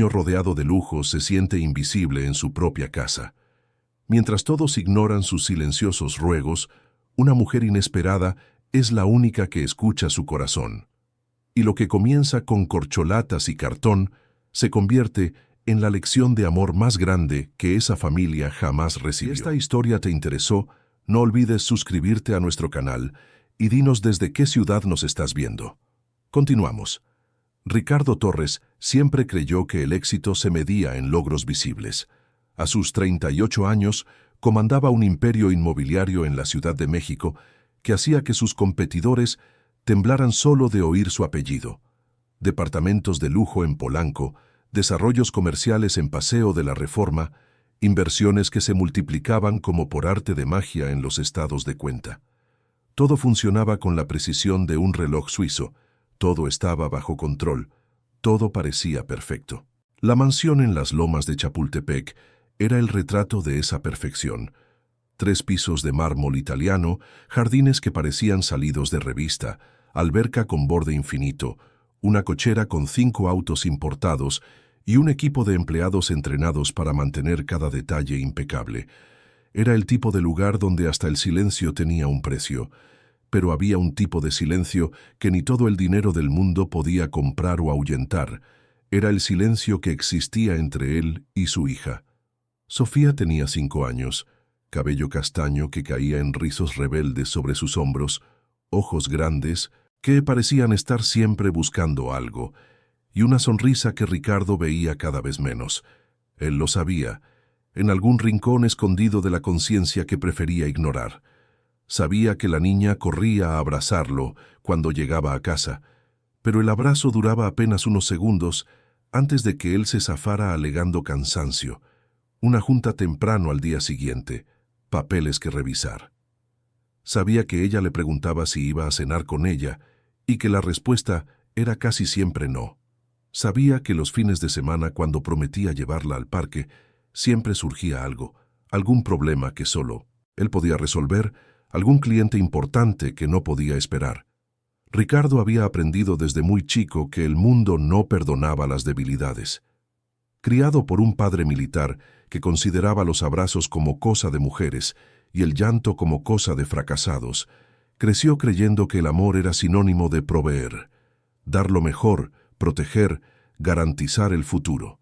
niño rodeado de lujos se siente invisible en su propia casa. Mientras todos ignoran sus silenciosos ruegos, una mujer inesperada es la única que escucha su corazón. Y lo que comienza con corcholatas y cartón se convierte en la lección de amor más grande que esa familia jamás recibió. Si esta historia te interesó, no olvides suscribirte a nuestro canal y dinos desde qué ciudad nos estás viendo. Continuamos. Ricardo Torres siempre creyó que el éxito se medía en logros visibles. A sus 38 años, comandaba un imperio inmobiliario en la Ciudad de México que hacía que sus competidores temblaran solo de oír su apellido. Departamentos de lujo en Polanco, desarrollos comerciales en Paseo de la Reforma, inversiones que se multiplicaban como por arte de magia en los estados de cuenta. Todo funcionaba con la precisión de un reloj suizo, todo estaba bajo control, todo parecía perfecto. La mansión en las lomas de Chapultepec era el retrato de esa perfección. 3 pisos de mármol italiano, jardines que parecían salidos de revista, alberca con borde infinito, una cochera con 5 autos importados y un equipo de empleados entrenados para mantener cada detalle impecable. Era el tipo de lugar donde hasta el silencio tenía un precio, pero había un tipo de silencio que ni todo el dinero del mundo podía comprar o ahuyentar. Era el silencio que existía entre él y su hija. Sofía tenía 5 años, cabello castaño que caía en rizos rebeldes sobre sus hombros, ojos grandes que parecían estar siempre buscando algo, y una sonrisa que Ricardo veía cada vez menos. Él lo sabía, en algún rincón escondido de la conciencia que prefería ignorar. Sabía que la niña corría a abrazarlo cuando llegaba a casa, pero el abrazo duraba apenas unos segundos antes de que él se zafara alegando cansancio, una junta temprano al día siguiente, papeles que revisar. Sabía que ella le preguntaba si iba a cenar con ella y que la respuesta era casi siempre no. Sabía que los fines de semana, cuando prometía llevarla al parque, siempre surgía algo, algún problema que solo él podía resolver, algún cliente importante que no podía esperar. Ricardo había aprendido desde muy chico que el mundo no perdonaba las debilidades. Criado por un padre militar que consideraba los abrazos como cosa de mujeres y el llanto como cosa de fracasados, creció creyendo que el amor era sinónimo de proveer, dar lo mejor, proteger, garantizar el futuro.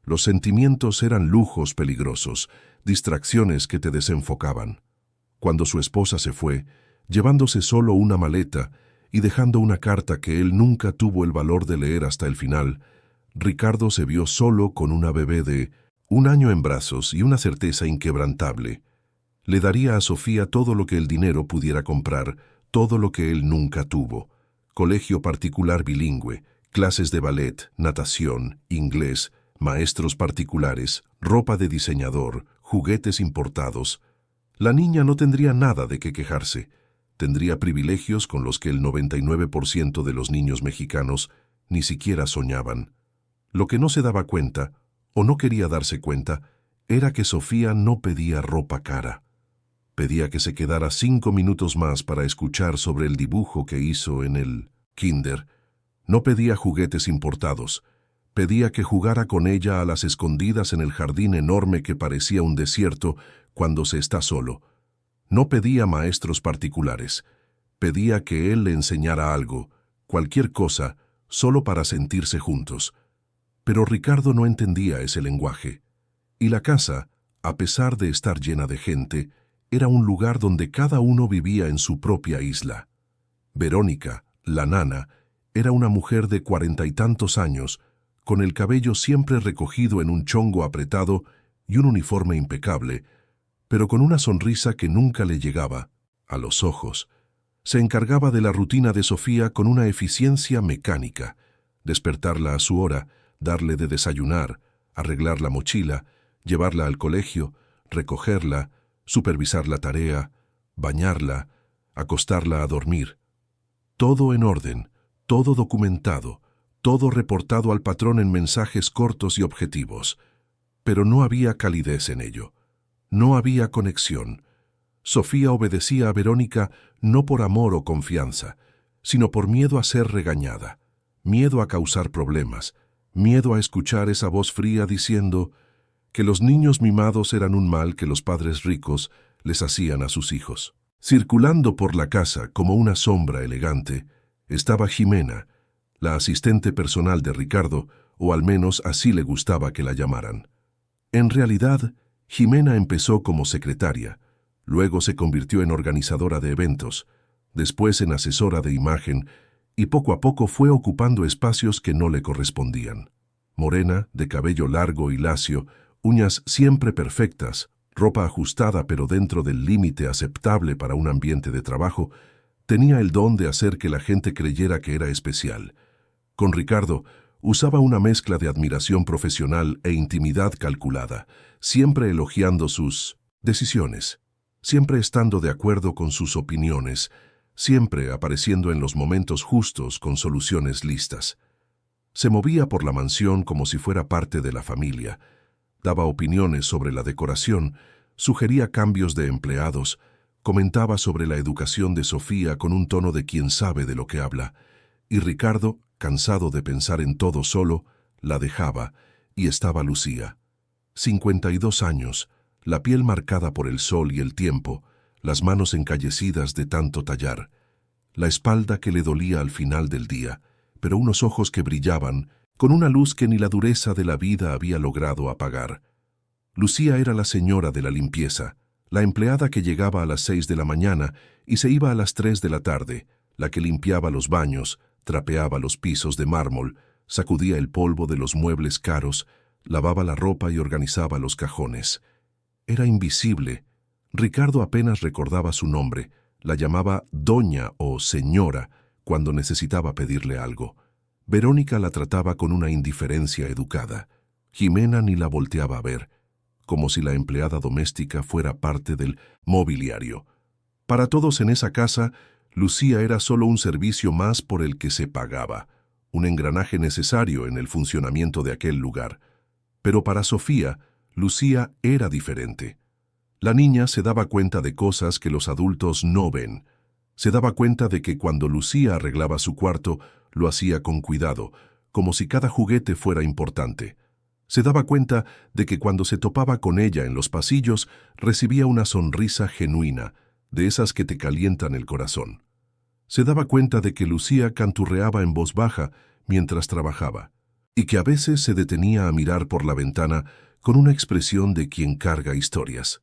Los sentimientos eran lujos peligrosos, distracciones que te desenfocaban. Cuando su esposa se fue, llevándose solo una maleta y dejando una carta que él nunca tuvo el valor de leer hasta el final, Ricardo se vio solo con una bebé de 1 año en brazos y una certeza inquebrantable. Le daría a Sofía todo lo que el dinero pudiera comprar, todo lo que él nunca tuvo. Colegio particular bilingüe, clases de ballet, natación, inglés, maestros particulares, ropa de diseñador, juguetes importados. La niña no tendría nada de qué quejarse. Tendría privilegios con los que el 99% de los niños mexicanos ni siquiera soñaban. Lo que no se daba cuenta, o no quería darse cuenta, era que Sofía no pedía ropa cara. Pedía que se quedara 5 minutos más para escuchar sobre el dibujo que hizo en el kinder. No pedía juguetes importados. Pedía que jugara con ella a las escondidas en el jardín enorme que parecía un desierto cuando se está solo. No pedía maestros particulares. Pedía que él le enseñara algo, cualquier cosa, solo para sentirse juntos. Pero Ricardo no entendía ese lenguaje. Y la casa, a pesar de estar llena de gente, era un lugar donde cada uno vivía en su propia isla. Verónica, la nana, era una mujer de 40 y tantos años, con el cabello siempre recogido en un chongo apretado y un uniforme impecable, pero con una sonrisa que nunca le llegaba a los ojos. Se encargaba de la rutina de Sofía con una eficiencia mecánica: despertarla a su hora, darle de desayunar, arreglar la mochila, llevarla al colegio, recogerla, supervisar la tarea, bañarla, acostarla a dormir. Todo en orden, todo documentado, todo reportado al patrón en mensajes cortos y objetivos. Pero no había calidez en ello. No había conexión. Sofía obedecía a Verónica no por amor o confianza, sino por miedo a ser regañada, miedo a causar problemas, miedo a escuchar esa voz fría diciendo que los niños mimados eran un mal que los padres ricos les hacían a sus hijos. Circulando por la casa como una sombra elegante, estaba Jimena, la asistente personal de Ricardo, o al menos así le gustaba que la llamaran. En realidad, Jimena empezó como secretaria, luego se convirtió en organizadora de eventos, después en asesora de imagen, y poco a poco fue ocupando espacios que no le correspondían. Morena, de cabello largo y lacio, uñas siempre perfectas, ropa ajustada pero dentro del límite aceptable para un ambiente de trabajo, tenía el don de hacer que la gente creyera que era especial. Con Ricardo, usaba una mezcla de admiración profesional e intimidad calculada, siempre elogiando sus decisiones, siempre estando de acuerdo con sus opiniones, siempre apareciendo en los momentos justos con soluciones listas. Se movía por la mansión como si fuera parte de la familia, daba opiniones sobre la decoración, sugería cambios de empleados, comentaba sobre la educación de Sofía con un tono de quien sabe de lo que habla, y Ricardo, cansado de pensar en todo solo, la dejaba, y estaba Lucía. 52 años, la piel marcada por el sol y el tiempo, las manos encallecidas de tanto tallar, la espalda que le dolía al final del día, pero unos ojos que brillaban, con una luz que ni la dureza de la vida había logrado apagar. Lucía era la señora de la limpieza, la empleada que llegaba a las 6 de la mañana y se iba a las 3 de la tarde, la que limpiaba los baños, trapeaba los pisos de mármol, sacudía el polvo de los muebles caros, lavaba la ropa y organizaba los cajones. Era invisible. Ricardo apenas recordaba su nombre, la llamaba doña o señora cuando necesitaba pedirle algo. Verónica la trataba con una indiferencia educada. Jimena ni la volteaba a ver, como si la empleada doméstica fuera parte del mobiliario. Para todos en esa casa, Lucía era solo un servicio más por el que se pagaba, un engranaje necesario en el funcionamiento de aquel lugar. Pero para Sofía, Lucía era diferente. La niña se daba cuenta de cosas que los adultos no ven. Se daba cuenta de que cuando Lucía arreglaba su cuarto, lo hacía con cuidado, como si cada juguete fuera importante. Se daba cuenta de que cuando se topaba con ella en los pasillos, recibía una sonrisa genuina, de esas que te calientan el corazón. Se daba cuenta de que Lucía canturreaba en voz baja mientras trabajaba, y que a veces se detenía a mirar por la ventana con una expresión de quien carga historias.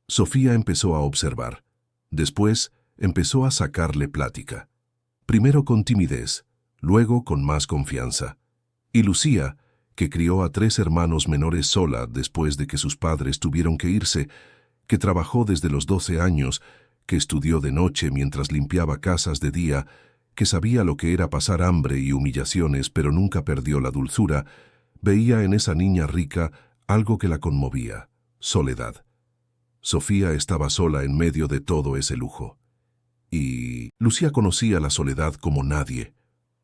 Sofía empezó a observar. Después empezó a sacarle plática. Primero con timidez, luego con más confianza. Y Lucía, que crió a 3 hermanos menores sola después de que sus padres tuvieron que irse, que trabajó desde los 12 años, que estudió de noche mientras limpiaba casas de día, que sabía lo que era pasar hambre y humillaciones pero nunca perdió la dulzura, veía en esa niña rica algo que la conmovía: soledad. Sofía estaba sola en medio de todo ese lujo. Y Lucía conocía la soledad como nadie.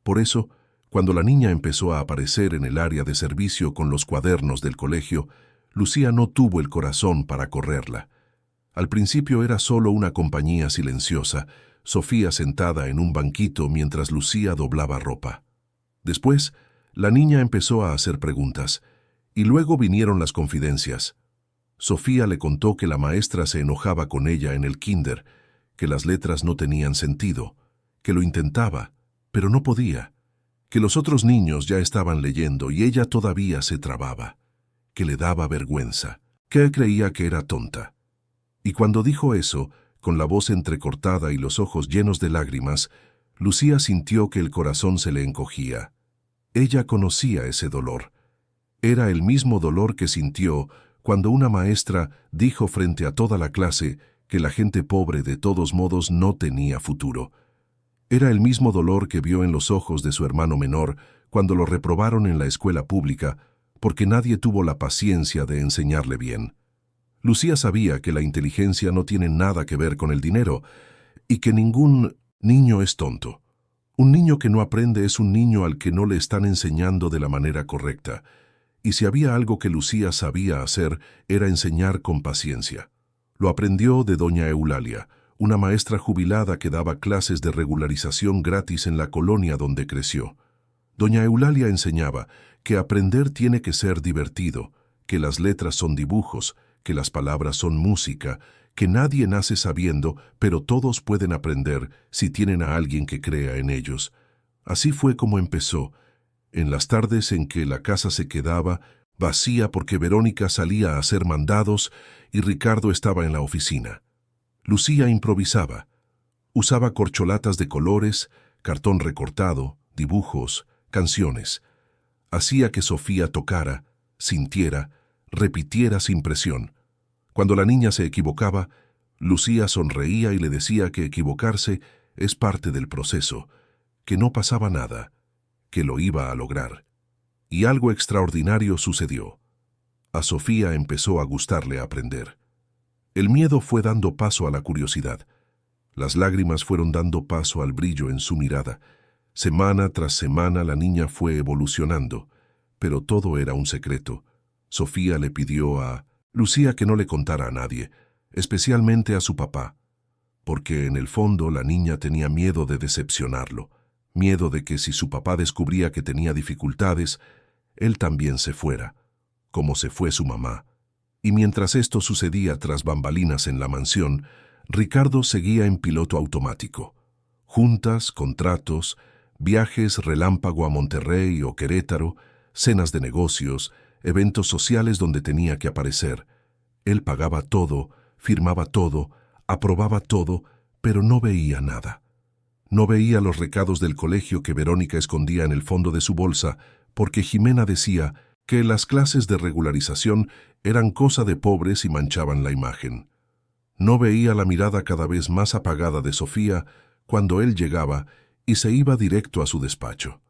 Por eso, cuando la niña empezó a aparecer en el área de servicio con los cuadernos del colegio, Lucía no tuvo el corazón para correrla. Al principio era solo una compañía silenciosa, Sofía sentada en un banquito mientras Lucía doblaba ropa. Después, la niña empezó a hacer preguntas, y luego vinieron las confidencias. Sofía le contó que la maestra se enojaba con ella en el kinder, que las letras no tenían sentido, que lo intentaba, pero no podía, que los otros niños ya estaban leyendo y ella todavía se trababa, que le daba vergüenza, que creía que era tonta. Y cuando dijo eso, con la voz entrecortada y los ojos llenos de lágrimas, Lucía sintió que el corazón se le encogía. Ella conocía ese dolor. Era el mismo dolor que sintió cuando una maestra dijo frente a toda la clase que la gente pobre de todos modos no tenía futuro. Era el mismo dolor que vio en los ojos de su hermano menor cuando lo reprobaron en la escuela pública porque nadie tuvo la paciencia de enseñarle bien. Lucía sabía que la inteligencia no tiene nada que ver con el dinero y que ningún niño es tonto. Un niño que no aprende es un niño al que no le están enseñando de la manera correcta. Y si había algo que Lucía sabía hacer, era enseñar con paciencia. Lo aprendió de doña Eulalia, una maestra jubilada que daba clases de regularización gratis en la colonia donde creció. Doña Eulalia enseñaba que aprender tiene que ser divertido, que las letras son dibujos, que las palabras son música, que nadie nace sabiendo, pero todos pueden aprender si tienen a alguien que crea en ellos. Así fue como empezó, en las tardes en que la casa se quedaba vacía porque Verónica salía a hacer mandados y Ricardo estaba en la oficina. Lucía improvisaba. Usaba corcholatas de colores, cartón recortado, dibujos, canciones. Hacía que Sofía tocara, sintiera, repitiera sin presión. Cuando la niña se equivocaba, Lucía sonreía y le decía que equivocarse es parte del proceso, que no pasaba nada, que lo iba a lograr. Y algo extraordinario sucedió. A Sofía empezó a gustarle aprender. El miedo fue dando paso a la curiosidad. Las lágrimas fueron dando paso al brillo en su mirada. Semana tras semana la niña fue evolucionando, pero todo era un secreto. Sofía le pidió a Lucía que no le contara a nadie, especialmente a su papá, porque en el fondo la niña tenía miedo de decepcionarlo, miedo de que si su papá descubría que tenía dificultades, él también se fuera, como se fue su mamá. Y mientras esto sucedía tras bambalinas en la mansión, Ricardo seguía en piloto automático. Juntas, contratos, viajes relámpago a Monterrey o Querétaro, cenas de negocios, eventos sociales donde tenía que aparecer. Él pagaba todo, firmaba todo, aprobaba todo, pero no veía nada. No veía los recados del colegio que Verónica escondía en el fondo de su bolsa, porque Jimena decía que las clases de regularización eran cosa de pobres y manchaban la imagen. No veía la mirada cada vez más apagada de Sofía cuando él llegaba y se iba directo a su despacho.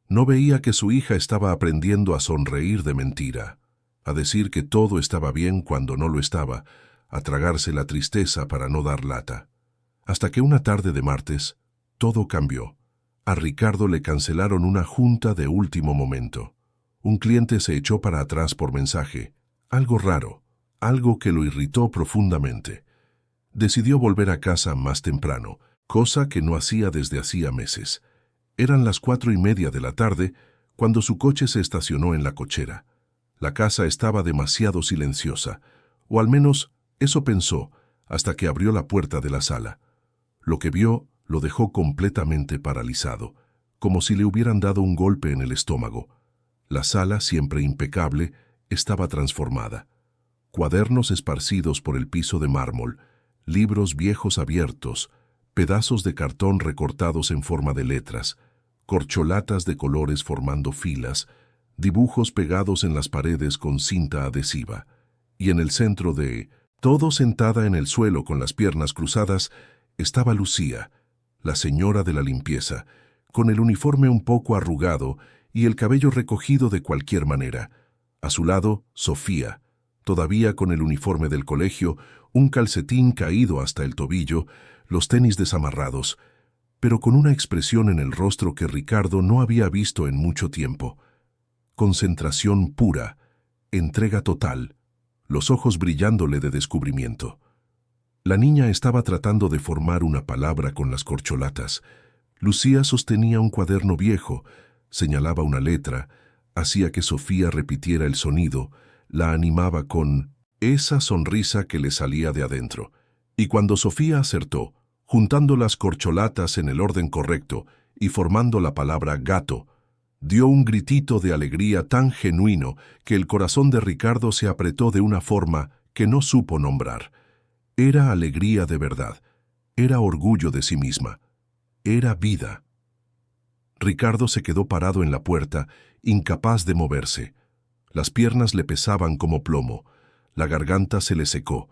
No veía que su hija estaba aprendiendo a sonreír de mentira, a decir que todo estaba bien cuando no lo estaba, a tragarse la tristeza para no dar lata. Hasta que una tarde de martes, todo cambió. A Ricardo le cancelaron una junta de último momento. Un cliente se echó para atrás por mensaje. Algo raro, algo que lo irritó profundamente. Decidió volver a casa más temprano, cosa que no hacía desde hacía meses. Eran las 4:30 de la tarde cuando su coche se estacionó en la cochera. La casa estaba demasiado silenciosa, o al menos eso pensó, hasta que abrió la puerta de la sala. Lo que vio lo dejó completamente paralizado, como si le hubieran dado un golpe en el estómago. La sala, siempre impecable, estaba transformada. Cuadernos esparcidos por el piso de mármol, libros viejos abiertos, pedazos de cartón recortados en forma de letras, corcholatas de colores formando filas, dibujos pegados en las paredes con cinta adhesiva, y en el centro de todo, sentada en el suelo con las piernas cruzadas, estaba Lucía, la señora de la limpieza, con el uniforme un poco arrugado y el cabello recogido de cualquier manera. A su lado, Sofía, todavía con el uniforme del colegio, un calcetín caído hasta el tobillo, los tenis desamarrados, pero con una expresión en el rostro que Ricardo no había visto en mucho tiempo. Concentración pura, entrega total, los ojos brillándole de descubrimiento. La niña estaba tratando de formar una palabra con las corcholatas. Lucía sostenía un cuaderno viejo, señalaba una letra, hacía que Sofía repitiera el sonido, la animaba con esa sonrisa que le salía de adentro. Y cuando Sofía acertó, juntando las corcholatas en el orden correcto y formando la palabra gato, dio un gritito de alegría tan genuino que el corazón de Ricardo se apretó de una forma que no supo nombrar. Era alegría de verdad, era orgullo de sí misma, era vida. Ricardo se quedó parado en la puerta, incapaz de moverse. Las piernas le pesaban como plomo, la garganta se le secó,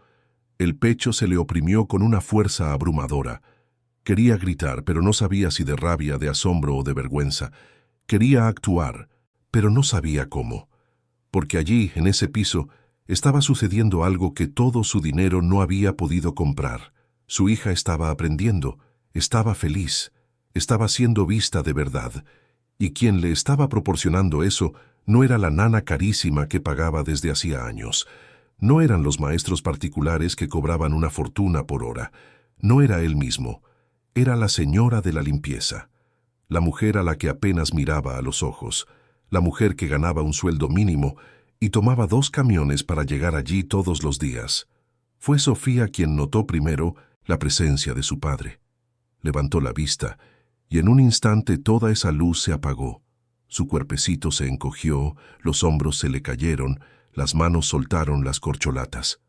el pecho se le oprimió con una fuerza abrumadora. Quería gritar, pero no sabía si de rabia, de asombro o de vergüenza. Quería actuar, pero no sabía cómo. Porque allí, en ese piso, estaba sucediendo algo que todo su dinero no había podido comprar. Su hija estaba aprendiendo, estaba feliz, estaba siendo vista de verdad, y quien le estaba proporcionando eso no era la nana carísima que pagaba desde hacía años. No eran los maestros particulares que cobraban una fortuna por hora. No era él mismo. Era la señora de la limpieza. La mujer a la que apenas miraba a los ojos. la mujer que ganaba un sueldo mínimo y tomaba 2 camiones para llegar allí todos los días. Fue Sofía quien notó primero la presencia de su padre. Levantó la vista y en un instante toda esa luz se apagó. Su cuerpecito se encogió, los hombros se le cayeron, las manos soltaron las corcholatas.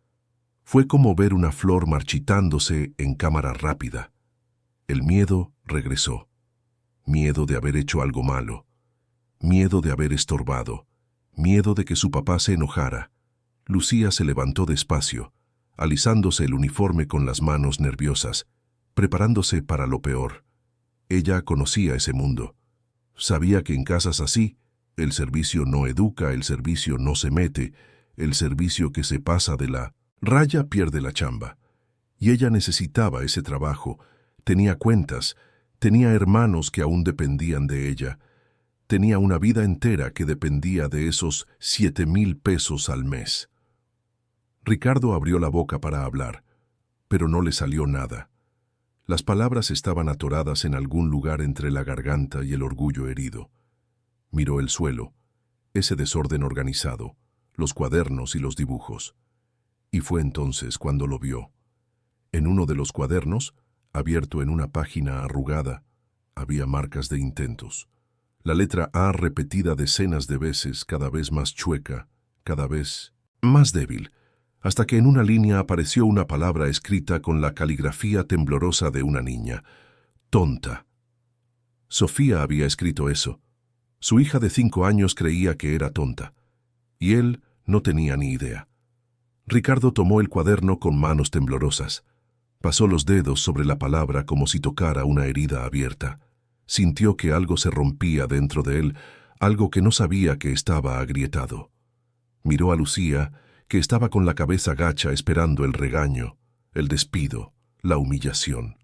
Fue como ver una flor marchitándose en cámara rápida. El miedo regresó. Miedo de haber hecho algo malo. Miedo de haber estorbado. Miedo de que su papá se enojara. Lucía se levantó despacio, alisándose el uniforme con las manos nerviosas, preparándose para lo peor. Ella conocía ese mundo. Sabía que en casas así, el servicio no educa, el servicio no se mete, el servicio que se pasa de la raya pierde la chamba. Y ella necesitaba ese trabajo, tenía cuentas, tenía hermanos que aún dependían de ella, tenía una vida entera que dependía de esos 7,000 pesos al mes. Ricardo abrió la boca para hablar, pero no le salió nada. Las palabras estaban atoradas en algún lugar entre la garganta y el orgullo herido. Miró el suelo, ese desorden organizado, los cuadernos y los dibujos. Y fue entonces cuando lo vio. En uno de los cuadernos, abierto en una página arrugada, había marcas de intentos. La letra A repetida decenas de veces, cada vez más chueca, cada vez más débil, hasta que en una línea apareció una palabra escrita con la caligrafía temblorosa de una niña. Tonta. Sofía había escrito eso. Su hija de 5 años creía que era tonta, y él no tenía ni idea. Ricardo tomó el cuaderno con manos temblorosas. Pasó los dedos sobre la palabra como si tocara una herida abierta. Sintió que algo se rompía dentro de él, algo que no sabía que estaba agrietado. Miró a Lucía, que estaba con la cabeza gacha esperando el regaño, el despido, la humillación.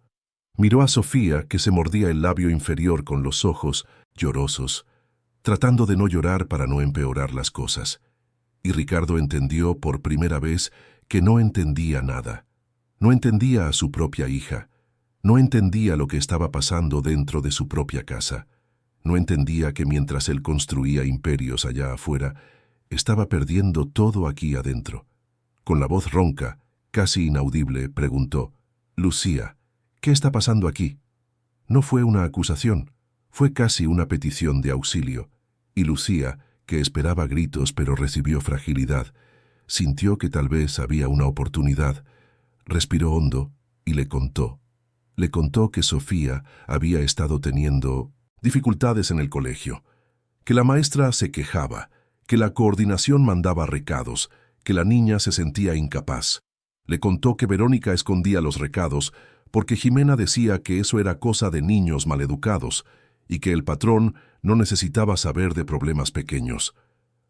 Miró a Sofía, que se mordía el labio inferior con los ojos, llorosos, tratando de no llorar para no empeorar las cosas. Y Ricardo entendió por primera vez que no entendía nada. No entendía a su propia hija. No entendía lo que estaba pasando dentro de su propia casa. No entendía que mientras él construía imperios allá afuera, estaba perdiendo todo aquí adentro. Con la voz ronca, casi inaudible, preguntó: «Lucía, ¿qué está pasando aquí?» No fue una acusación, fue casi una petición de auxilio. Y Lucía, que esperaba gritos pero recibió fragilidad, sintió que tal vez había una oportunidad. Respiró hondo y le contó. Le contó que Sofía había estado teniendo dificultades en el colegio, que la maestra se quejaba, que la coordinación mandaba recados, que la niña se sentía incapaz. Le contó que Verónica escondía los recados porque Jimena decía que eso era cosa de niños maleducados y que el patrón no necesitaba saber de problemas pequeños.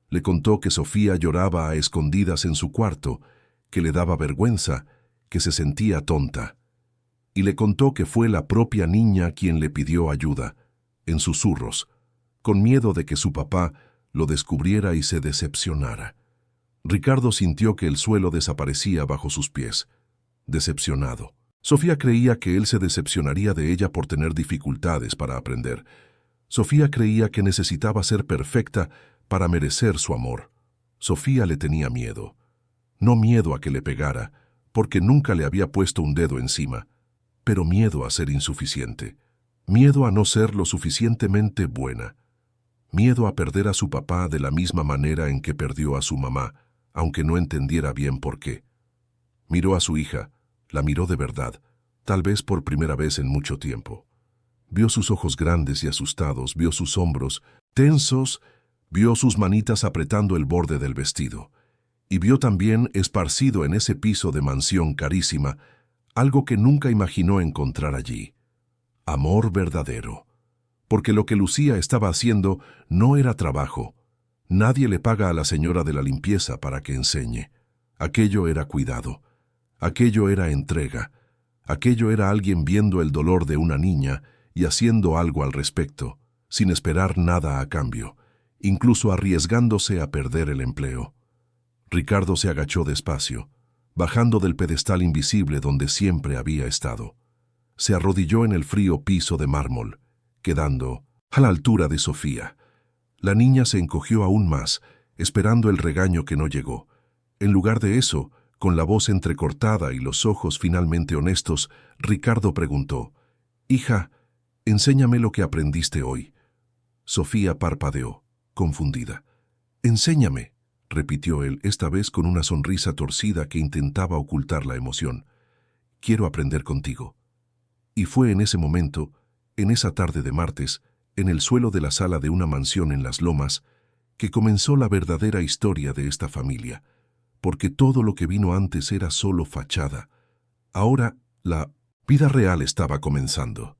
Le contó que Sofía lloraba a escondidas en su cuarto, que le daba vergüenza, que se sentía tonta. Y le contó que fue la propia niña quien le pidió ayuda, en susurros, con miedo de que su papá lo descubriera y se decepcionara. Ricardo sintió que el suelo desaparecía bajo sus pies, decepcionado. Sofía creía que él se decepcionaría de ella por tener dificultades para aprender. Sofía creía que necesitaba ser perfecta para merecer su amor. Sofía le tenía miedo. No miedo a que le pegara, porque nunca le había puesto un dedo encima, pero miedo a ser insuficiente. Miedo a no ser lo suficientemente buena. Miedo a perder a su papá de la misma manera en que perdió a su mamá, aunque no entendiera bien por qué. Miró a su hija, la miró de verdad, tal vez por primera vez en mucho tiempo. Vio sus ojos grandes y asustados, vio sus hombros tensos, vio sus manitas apretando el borde del vestido. Y vio también, esparcido en ese piso de mansión carísima, algo que nunca imaginó encontrar allí. Amor verdadero. Porque lo que Lucía estaba haciendo no era trabajo. Nadie le paga a la señora de la limpieza para que enseñe. Aquello era cuidado. Aquello era entrega. Aquello era alguien viendo el dolor de una niña y haciendo algo al respecto, sin esperar nada a cambio, incluso arriesgándose a perder el empleo. Ricardo se agachó despacio, bajando del pedestal invisible donde siempre había estado. Se arrodilló en el frío piso de mármol, quedando a la altura de Sofía. La niña se encogió aún más, esperando el regaño que no llegó. En lugar de eso, con la voz entrecortada y los ojos finalmente honestos, Ricardo preguntó: «Hija, enséñame lo que aprendiste hoy». Sofía parpadeó, confundida. «Enséñame», repitió él, esta vez con una sonrisa torcida que intentaba ocultar la emoción. «Quiero aprender contigo». Y fue en ese momento, en esa tarde de martes, en el suelo de la sala de una mansión en Las Lomas, que comenzó la verdadera historia de esta familia, porque todo lo que vino antes era solo fachada. Ahora, la vida real estaba comenzando.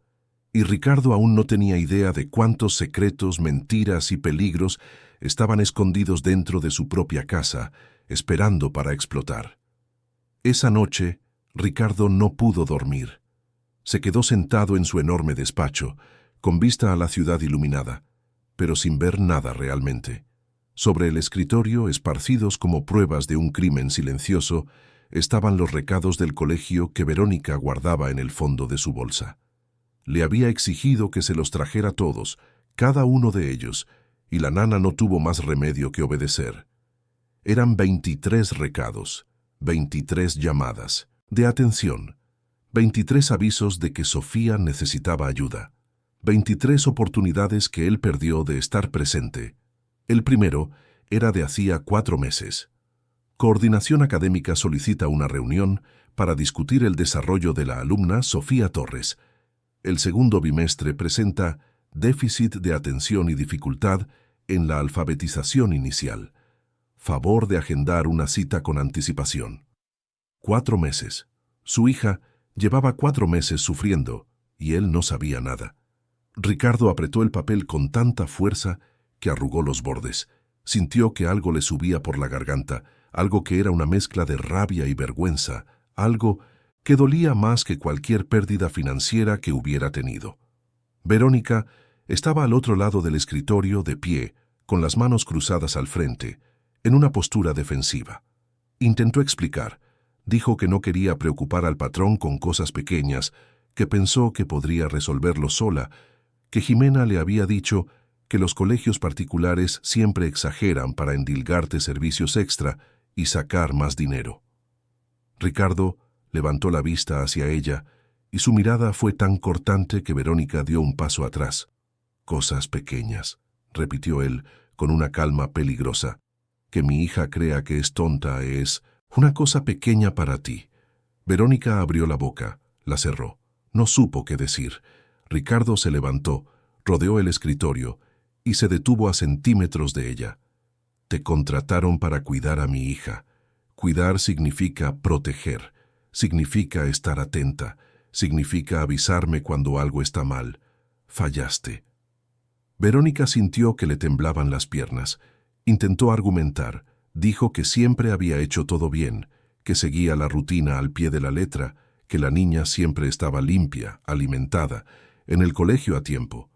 Y Ricardo aún no tenía idea de cuántos secretos, mentiras y peligros estaban escondidos dentro de su propia casa, esperando para explotar. Esa noche, Ricardo no pudo dormir. Se quedó sentado en su enorme despacho, con vista a la ciudad iluminada, pero sin ver nada realmente. Sobre el escritorio, esparcidos como pruebas de un crimen silencioso, estaban los recados del colegio que Verónica guardaba en el fondo de su bolsa. Le había exigido que se los trajera todos, cada uno de ellos, y la nana no tuvo más remedio que obedecer. Eran 23 recados, 23 llamadas de atención, 23 avisos de que Sofía necesitaba ayuda, 23 oportunidades que él perdió de estar presente. El primero era de hacía 4 meses. Coordinación Académica solicita una reunión para discutir el desarrollo de la alumna Sofía Torres. El segundo bimestre presenta déficit de atención y dificultad en la alfabetización inicial. Favor de agendar una cita con anticipación. 4 meses. Su hija llevaba 4 meses sufriendo y él no sabía nada. Ricardo apretó el papel con tanta fuerza que arrugó los bordes. Sintió que algo le subía por la garganta, algo que era una mezcla de rabia y vergüenza, algo que dolía más que cualquier pérdida financiera que hubiera tenido. Verónica estaba al otro lado del escritorio, de pie, con las manos cruzadas al frente, en una postura defensiva. Intentó explicar. Dijo que no quería preocupar al patrón con cosas pequeñas, que pensó que podría resolverlo sola, que Jimena le había dicho que los colegios particulares siempre exageran para endilgarte servicios extra y sacar más dinero. Ricardo levantó la vista hacia ella y su mirada fue tan cortante que Verónica dio un paso atrás. «Cosas pequeñas», repitió él con una calma peligrosa. «Que mi hija crea que es tonta es una cosa pequeña para ti». Verónica abrió la boca, la cerró. No supo qué decir. Ricardo se levantó, rodeó el escritorio y se detuvo a centímetros de ella. «Te contrataron para cuidar a mi hija. Cuidar significa proteger, significa estar atenta, significa avisarme cuando algo está mal. Fallaste». Verónica sintió que le temblaban las piernas. Intentó argumentar. Dijo que siempre había hecho todo bien, que seguía la rutina al pie de la letra, que la niña siempre estaba limpia, alimentada, en el colegio a tiempo.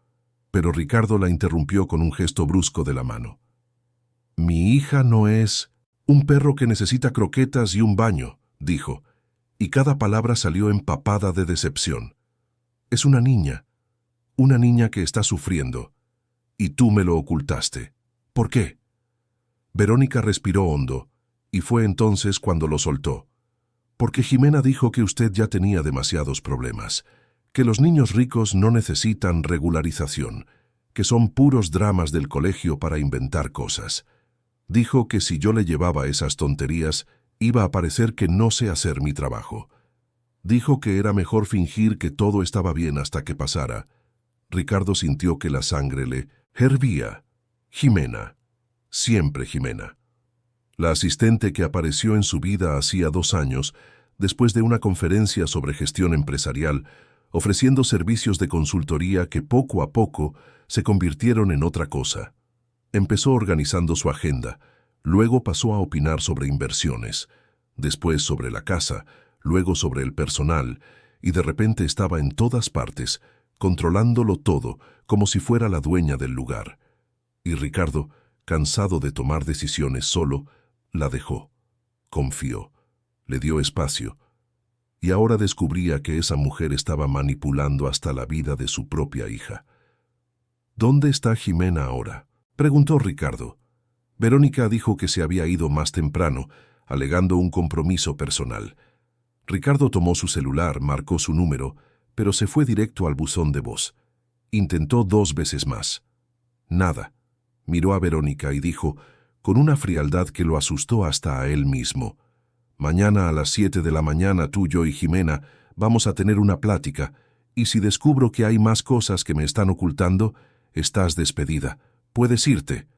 Pero Ricardo la interrumpió con un gesto brusco de la mano. «Mi hija no es un perro que necesita croquetas y un baño», dijo, y cada palabra salió empapada de decepción. «Es una niña que está sufriendo, y tú me lo ocultaste. ¿Por qué?». Verónica respiró hondo, y fue entonces cuando lo soltó. «Porque Jimena dijo que usted ya tenía demasiados problemas, que los niños ricos no necesitan regularización, que son puros dramas del colegio para inventar cosas. Dijo que si yo le llevaba esas tonterías, iba a parecer que no sé hacer mi trabajo. Dijo que era mejor fingir que todo estaba bien hasta que pasara». Ricardo sintió que la sangre le hervía. Jimena. Siempre Jimena. La asistente que apareció en su vida hacía 2 años, después de una conferencia sobre gestión empresarial, ofreciendo servicios de consultoría que poco a poco se convirtieron en otra cosa. Empezó organizando su agenda, luego pasó a opinar sobre inversiones, después sobre la casa, luego sobre el personal, y de repente estaba en todas partes, controlándolo todo, como si fuera la dueña del lugar. Y Ricardo, cansado de tomar decisiones solo, la dejó. Confió, le dio espacio, y ahora descubría que esa mujer estaba manipulando hasta la vida de su propia hija. «¿Dónde está Jimena ahora?», Preguntó Ricardo. Verónica dijo que se había ido más temprano, alegando un compromiso personal. Ricardo tomó su celular, marcó su número, pero se fue directo al buzón de voz. Intentó 2 veces más. Nada. Miró a Verónica y dijo, con una frialdad que lo asustó hasta a él mismo: «Mañana a las 7 de la mañana tú, yo y Jimena vamos a tener una plática, y si descubro que hay más cosas que me están ocultando, estás despedida. Puedes irte».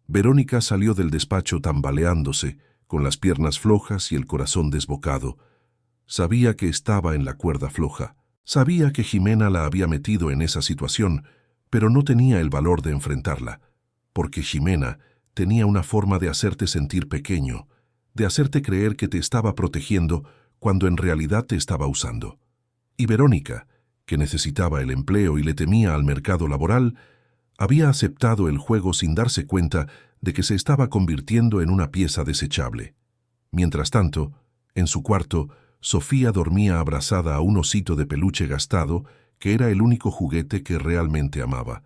Verónica salió del despacho tambaleándose, con las piernas flojas y el corazón desbocado. Sabía que estaba en la cuerda floja. Sabía que Jimena la había metido en esa situación, pero no tenía el valor de enfrentarla, porque Jimena tenía una forma de hacerte sentir pequeño, de hacerte creer que te estaba protegiendo cuando en realidad te estaba usando. Y Verónica, que necesitaba el empleo y le temía al mercado laboral, había aceptado el juego sin darse cuenta de que se estaba convirtiendo en una pieza desechable. Mientras tanto, en su cuarto, Sofía dormía abrazada a un osito de peluche gastado que era el único juguete que realmente amaba,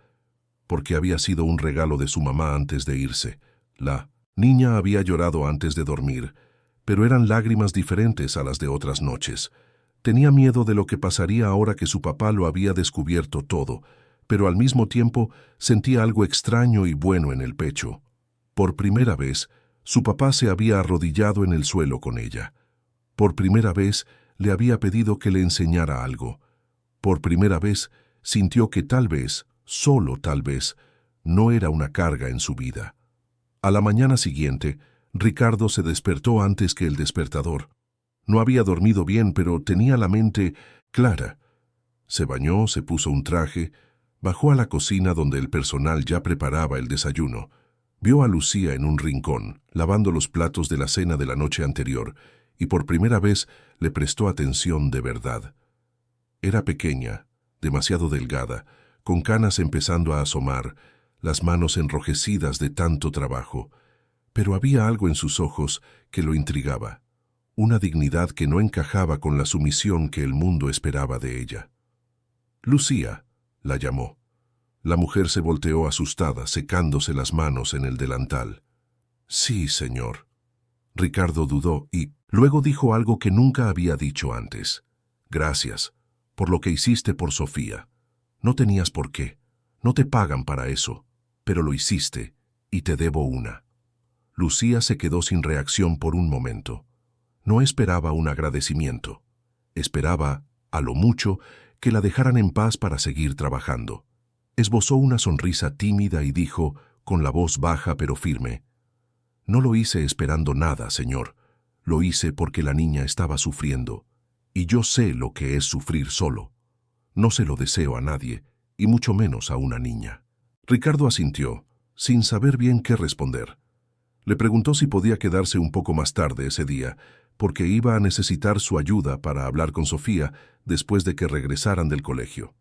porque había sido un regalo de su mamá antes de irse. La niña había llorado antes de dormir, pero eran lágrimas diferentes a las de otras noches. Tenía miedo de lo que pasaría ahora que su papá lo había descubierto todo, pero al mismo tiempo sentía algo extraño y bueno en el pecho. Por primera vez, su papá se había arrodillado en el suelo con ella. Por primera vez le había pedido que le enseñara algo. Por primera vez sintió que tal vez, solo tal vez, no era una carga en su vida. A la mañana siguiente, Ricardo se despertó antes que el despertador. No había dormido bien, pero tenía la mente clara. Se bañó, se puso un traje, bajó a la cocina donde el personal ya preparaba el desayuno. Vio a Lucía en un rincón, lavando los platos de la cena de la noche anterior, y por primera vez le prestó atención de verdad. Era pequeña, demasiado delgada, con canas empezando a asomar, las manos enrojecidas de tanto trabajo, pero había algo en sus ojos que lo intrigaba, una dignidad que no encajaba con la sumisión que el mundo esperaba de ella. «Lucía», la llamó. La mujer se volteó asustada, secándose las manos en el delantal. «Sí, señor». Ricardo dudó y luego dijo algo que nunca había dicho antes. «Gracias, por lo que hiciste por Sofía. No tenías por qué. No te pagan para eso, pero lo hiciste, y te debo una». Lucía se quedó sin reacción por un momento. No esperaba un agradecimiento. Esperaba, a lo mucho, que la dejaran en paz para seguir trabajando. Esbozó una sonrisa tímida y dijo, con la voz baja pero firme: «No lo hice esperando nada, señor. Lo hice porque la niña estaba sufriendo, y yo sé lo que es sufrir solo. No se lo deseo a nadie, y mucho menos a una niña». Ricardo asintió, sin saber bien qué responder. Le preguntó si podía quedarse un poco más tarde ese día, porque iba a necesitar su ayuda para hablar con Sofía después de que regresaran del colegio.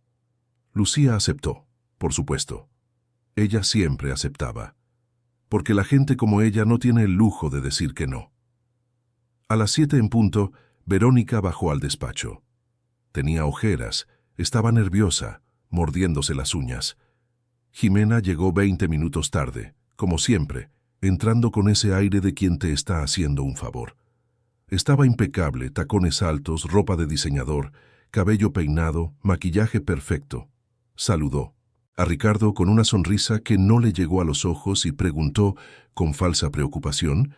Lucía aceptó, por supuesto. Ella siempre aceptaba, porque la gente como ella no tiene el lujo de decir que no. A las 7 en punto, Verónica bajó al despacho. Tenía ojeras, estaba nerviosa, mordiéndose las uñas. Jimena llegó 20 minutos tarde, como siempre, entrando con ese aire de quien te está haciendo un favor. Estaba impecable, tacones altos, ropa de diseñador, cabello peinado, maquillaje perfecto. Saludó a Ricardo con una sonrisa que no le llegó a los ojos y preguntó, con falsa preocupación,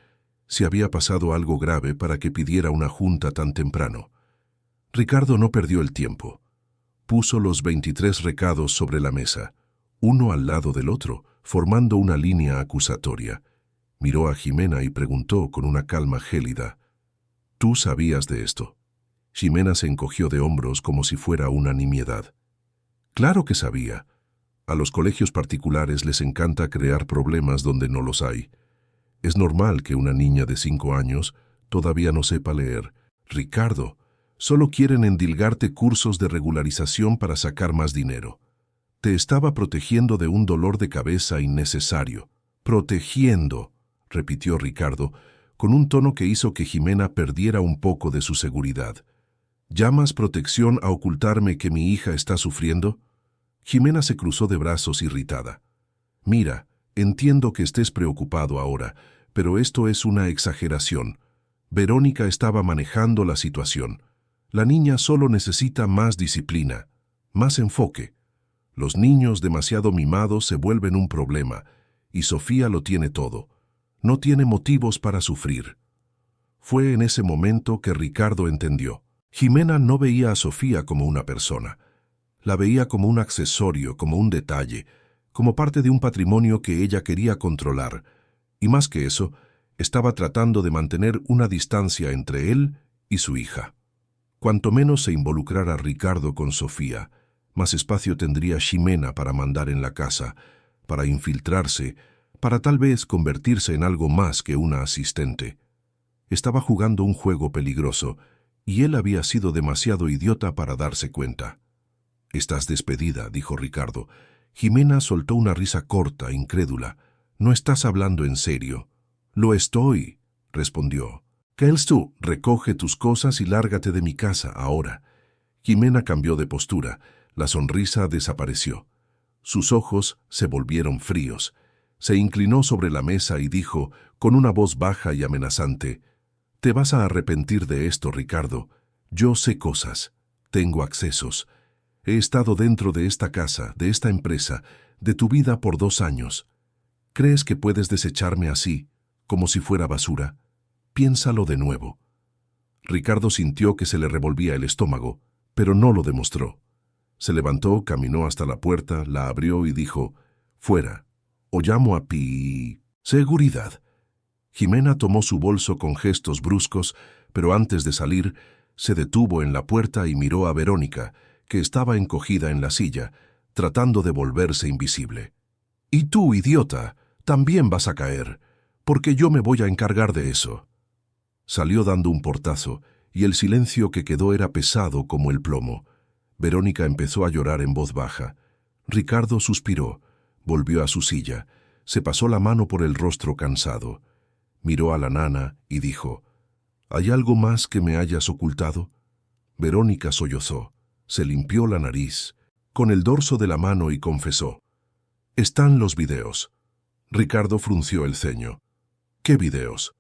si había pasado algo grave para que pidiera una junta tan temprano. Ricardo no perdió el tiempo. Puso los 23 recados sobre la mesa, uno al lado del otro, formando una línea acusatoria. Miró a Jimena y preguntó con una calma gélida: «¿Tú sabías de esto?». Jimena se encogió de hombros como si fuera una nimiedad. Claro que sabía. A los colegios particulares les encanta crear problemas donde no los hay. Es normal que una niña de 5 años todavía no sepa leer. Ricardo, solo quieren endilgarte cursos de regularización para sacar más dinero. Te estaba protegiendo de un dolor de cabeza innecesario. Protegiendo, repitió Ricardo, con un tono que hizo que Jimena perdiera un poco de su seguridad. ¿Llamas protección a ocultarme que mi hija está sufriendo? Jimena se cruzó de brazos irritada. Mira, Entiendo que estés preocupado ahora, pero esto es una exageración. Verónica estaba manejando la situación. La niña solo necesita más disciplina, más enfoque. Los niños demasiado mimados se vuelven un problema, y Sofía lo tiene todo. No tiene motivos para sufrir. Fue en ese momento que Ricardo entendió. Jimena no veía a Sofía como una persona. La veía como un accesorio, como un detalle, como parte de un patrimonio que ella quería controlar. Y más que eso, estaba tratando de mantener una distancia entre él y su hija. Cuanto menos se involucrara Ricardo con Sofía, más espacio tendría Ximena para mandar en la casa, para infiltrarse, para tal vez convertirse en algo más que una asistente. Estaba jugando un juego peligroso, y él había sido demasiado idiota para darse cuenta. «Estás despedida», dijo Ricardo. Ximena soltó una risa corta, incrédula. «¿No estás hablando en serio?» «Lo estoy», respondió. «Kels, tú, recoge tus cosas y lárgate de mi casa ahora». Ximena cambió de postura. La sonrisa desapareció. Sus ojos se volvieron fríos. Se inclinó sobre la mesa y dijo, con una voz baja y amenazante, «Te vas a arrepentir de esto, Ricardo. Yo sé cosas. Tengo accesos. He estado dentro de esta casa, de esta empresa, de tu vida por 2 años. ¿Crees que puedes desecharme así, como si fuera basura? Piénsalo de nuevo». Ricardo sintió que se le revolvía el estómago, pero no lo demostró. Se levantó, caminó hasta la puerta, la abrió y dijo, «Fuera, o llamo a seguridad». Ximena tomó su bolso con gestos bruscos, pero antes de salir, se detuvo en la puerta y miró a Verónica, que estaba encogida en la silla, tratando de volverse invisible. «Y tú, idiota, también vas a caer, porque yo me voy a encargar de eso». Salió dando un portazo, y el silencio que quedó era pesado como el plomo. Verónica empezó a llorar en voz baja. Ricardo suspiró, volvió a su silla, se pasó la mano por el rostro cansado. Miró a la nana y dijo, «¿Hay algo más que me hayas ocultado?» Verónica sollozó, se limpió la nariz, con el dorso de la mano y confesó, «Están los videos». Ricardo frunció el ceño. «¿Qué videos?»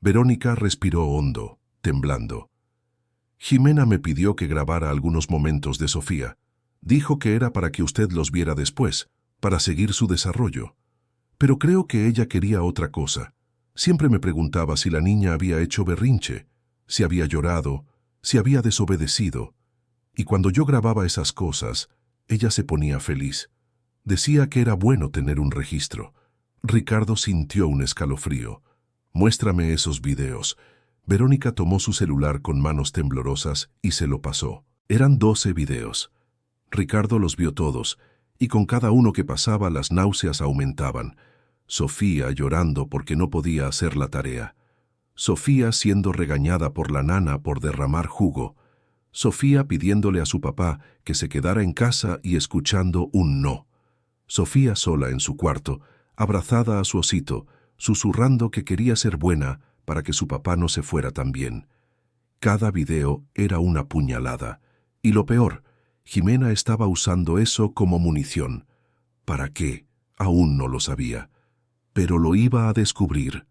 Verónica respiró hondo, temblando. «Ximena me pidió que grabara algunos momentos de Sofía. Dijo que era para que usted los viera después, para seguir su desarrollo. Pero creo que ella quería otra cosa. Siempre me preguntaba si la niña había hecho berrinche, si había llorado, si había desobedecido. Y cuando yo grababa esas cosas, ella se ponía feliz. Decía que era bueno tener un registro». Ricardo sintió un escalofrío. «Muéstrame esos videos». Verónica tomó su celular con manos temblorosas y se lo pasó. Eran 12 videos. Ricardo los vio todos, y con cada uno que pasaba las náuseas aumentaban. Sofía llorando porque no podía hacer la tarea. Sofía siendo regañada por la nana por derramar jugo. Sofía pidiéndole a su papá que se quedara en casa y escuchando un no. Sofía sola en su cuarto, abrazada a su osito, susurrando que quería ser buena para que su papá no se fuera también. Cada video era una puñalada. Y lo peor, Ximena estaba usando eso como munición. ¿Para qué? Aún no lo sabía. Pero lo iba a descubrir.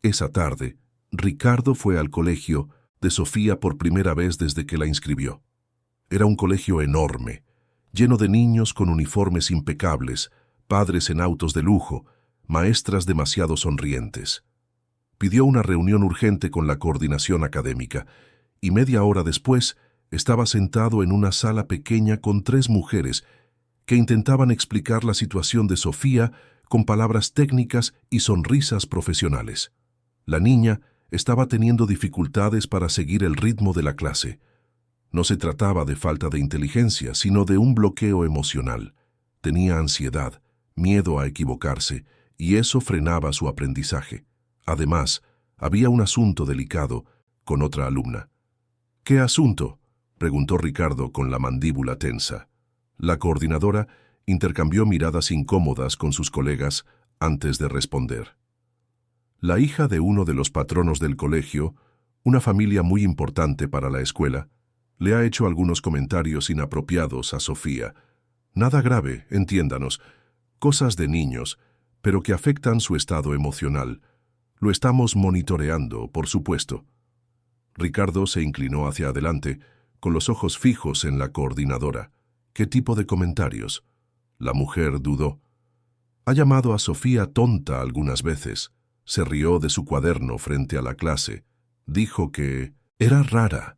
Esa tarde, Ricardo fue al colegio de Sofía por primera vez desde que la inscribió. Era un colegio enorme, lleno de niños con uniformes impecables, padres en autos de lujo, maestras demasiado sonrientes. Pidió una reunión urgente con la coordinación académica, y media hora después estaba sentado en una sala pequeña con 3 mujeres que intentaban explicar la situación de Sofía con palabras técnicas y sonrisas profesionales. La niña estaba teniendo dificultades para seguir el ritmo de la clase. No se trataba de falta de inteligencia, sino de un bloqueo emocional. Tenía ansiedad, miedo a equivocarse, y eso frenaba su aprendizaje. Además, había un asunto delicado con otra alumna. «¿Qué asunto?», preguntó Ricardo con la mandíbula tensa. La coordinadora intercambió miradas incómodas con sus colegas antes de responder. La hija de uno de los patronos del colegio, una familia muy importante para la escuela, le ha hecho algunos comentarios inapropiados a Sofía. Nada grave, entiéndanos, cosas de niños, pero que afectan su estado emocional. Lo estamos monitoreando, por supuesto. Ricardo se inclinó hacia adelante, con los ojos fijos en la coordinadora. ¿Qué tipo de comentarios? La mujer dudó. Ha llamado a Sofía tonta algunas veces. Se rió de su cuaderno frente a la clase. Dijo que era rara.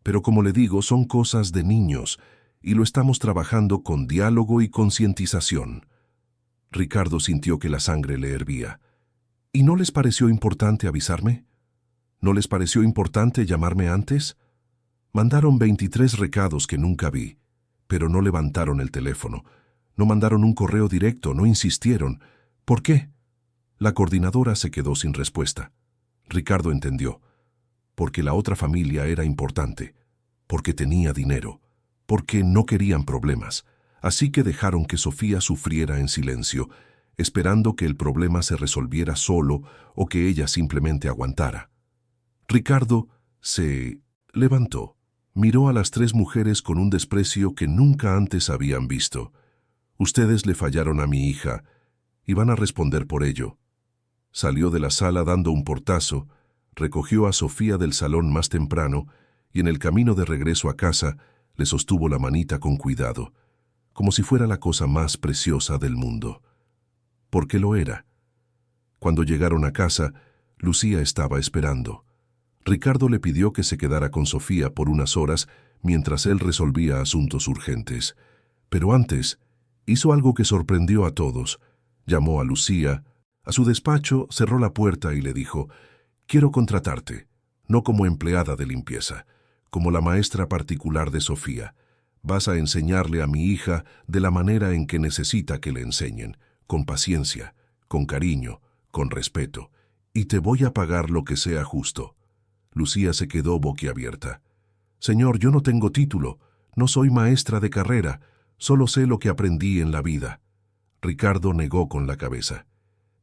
Pero como le digo, son cosas de niños, y lo estamos trabajando con diálogo y concientización. Ricardo sintió que la sangre le hervía. ¿Y no les pareció importante avisarme? ¿No les pareció importante llamarme antes? Mandaron 23 recados que nunca vi, pero no levantaron el teléfono. No mandaron un correo directo, no insistieron. ¿Por qué? La coordinadora se quedó sin respuesta. Ricardo entendió. Porque la otra familia era importante, porque tenía dinero, porque no querían problemas. Así que dejaron que Sofía sufriera en silencio, esperando que el problema se resolviera solo o que ella simplemente aguantara. Ricardo se levantó, miró a las 3 mujeres con un desprecio que nunca antes habían visto. Ustedes le fallaron a mi hija y van a responder por ello. Salió de la sala dando un portazo, recogió a Sofía del salón más temprano y en el camino de regreso a casa le sostuvo la manita con cuidado, como si fuera la cosa más preciosa del mundo. Porque lo era. Cuando llegaron a casa, Lucía estaba esperando. Ricardo le pidió que se quedara con Sofía por unas horas mientras él resolvía asuntos urgentes. Pero antes, hizo algo que sorprendió a todos. Llamó a Lucía, a su despacho, cerró la puerta y le dijo: «Quiero contratarte, no como empleada de limpieza, como la maestra particular de Sofía. Vas a enseñarle a mi hija de la manera en que necesita que le enseñen, con paciencia, con cariño, con respeto, y te voy a pagar lo que sea justo». Lucía se quedó boquiabierta. «Señor, yo no tengo título, no soy maestra de carrera, solo sé lo que aprendí en la vida». Ricardo negó con la cabeza.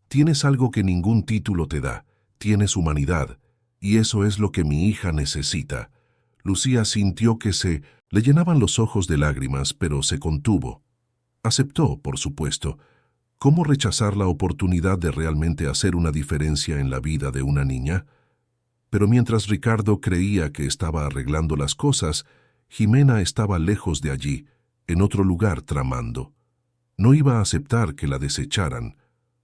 «Tienes algo que ningún título te da, tienes humanidad, y eso es lo que mi hija necesita». Lucía sintió que se le llenaban los ojos de lágrimas, pero se contuvo. Aceptó, por supuesto. ¿Cómo rechazar la oportunidad de realmente hacer una diferencia en la vida de una niña? Pero mientras Ricardo creía que estaba arreglando las cosas, Jimena estaba lejos de allí, en otro lugar tramando. No iba a aceptar que la desecharan,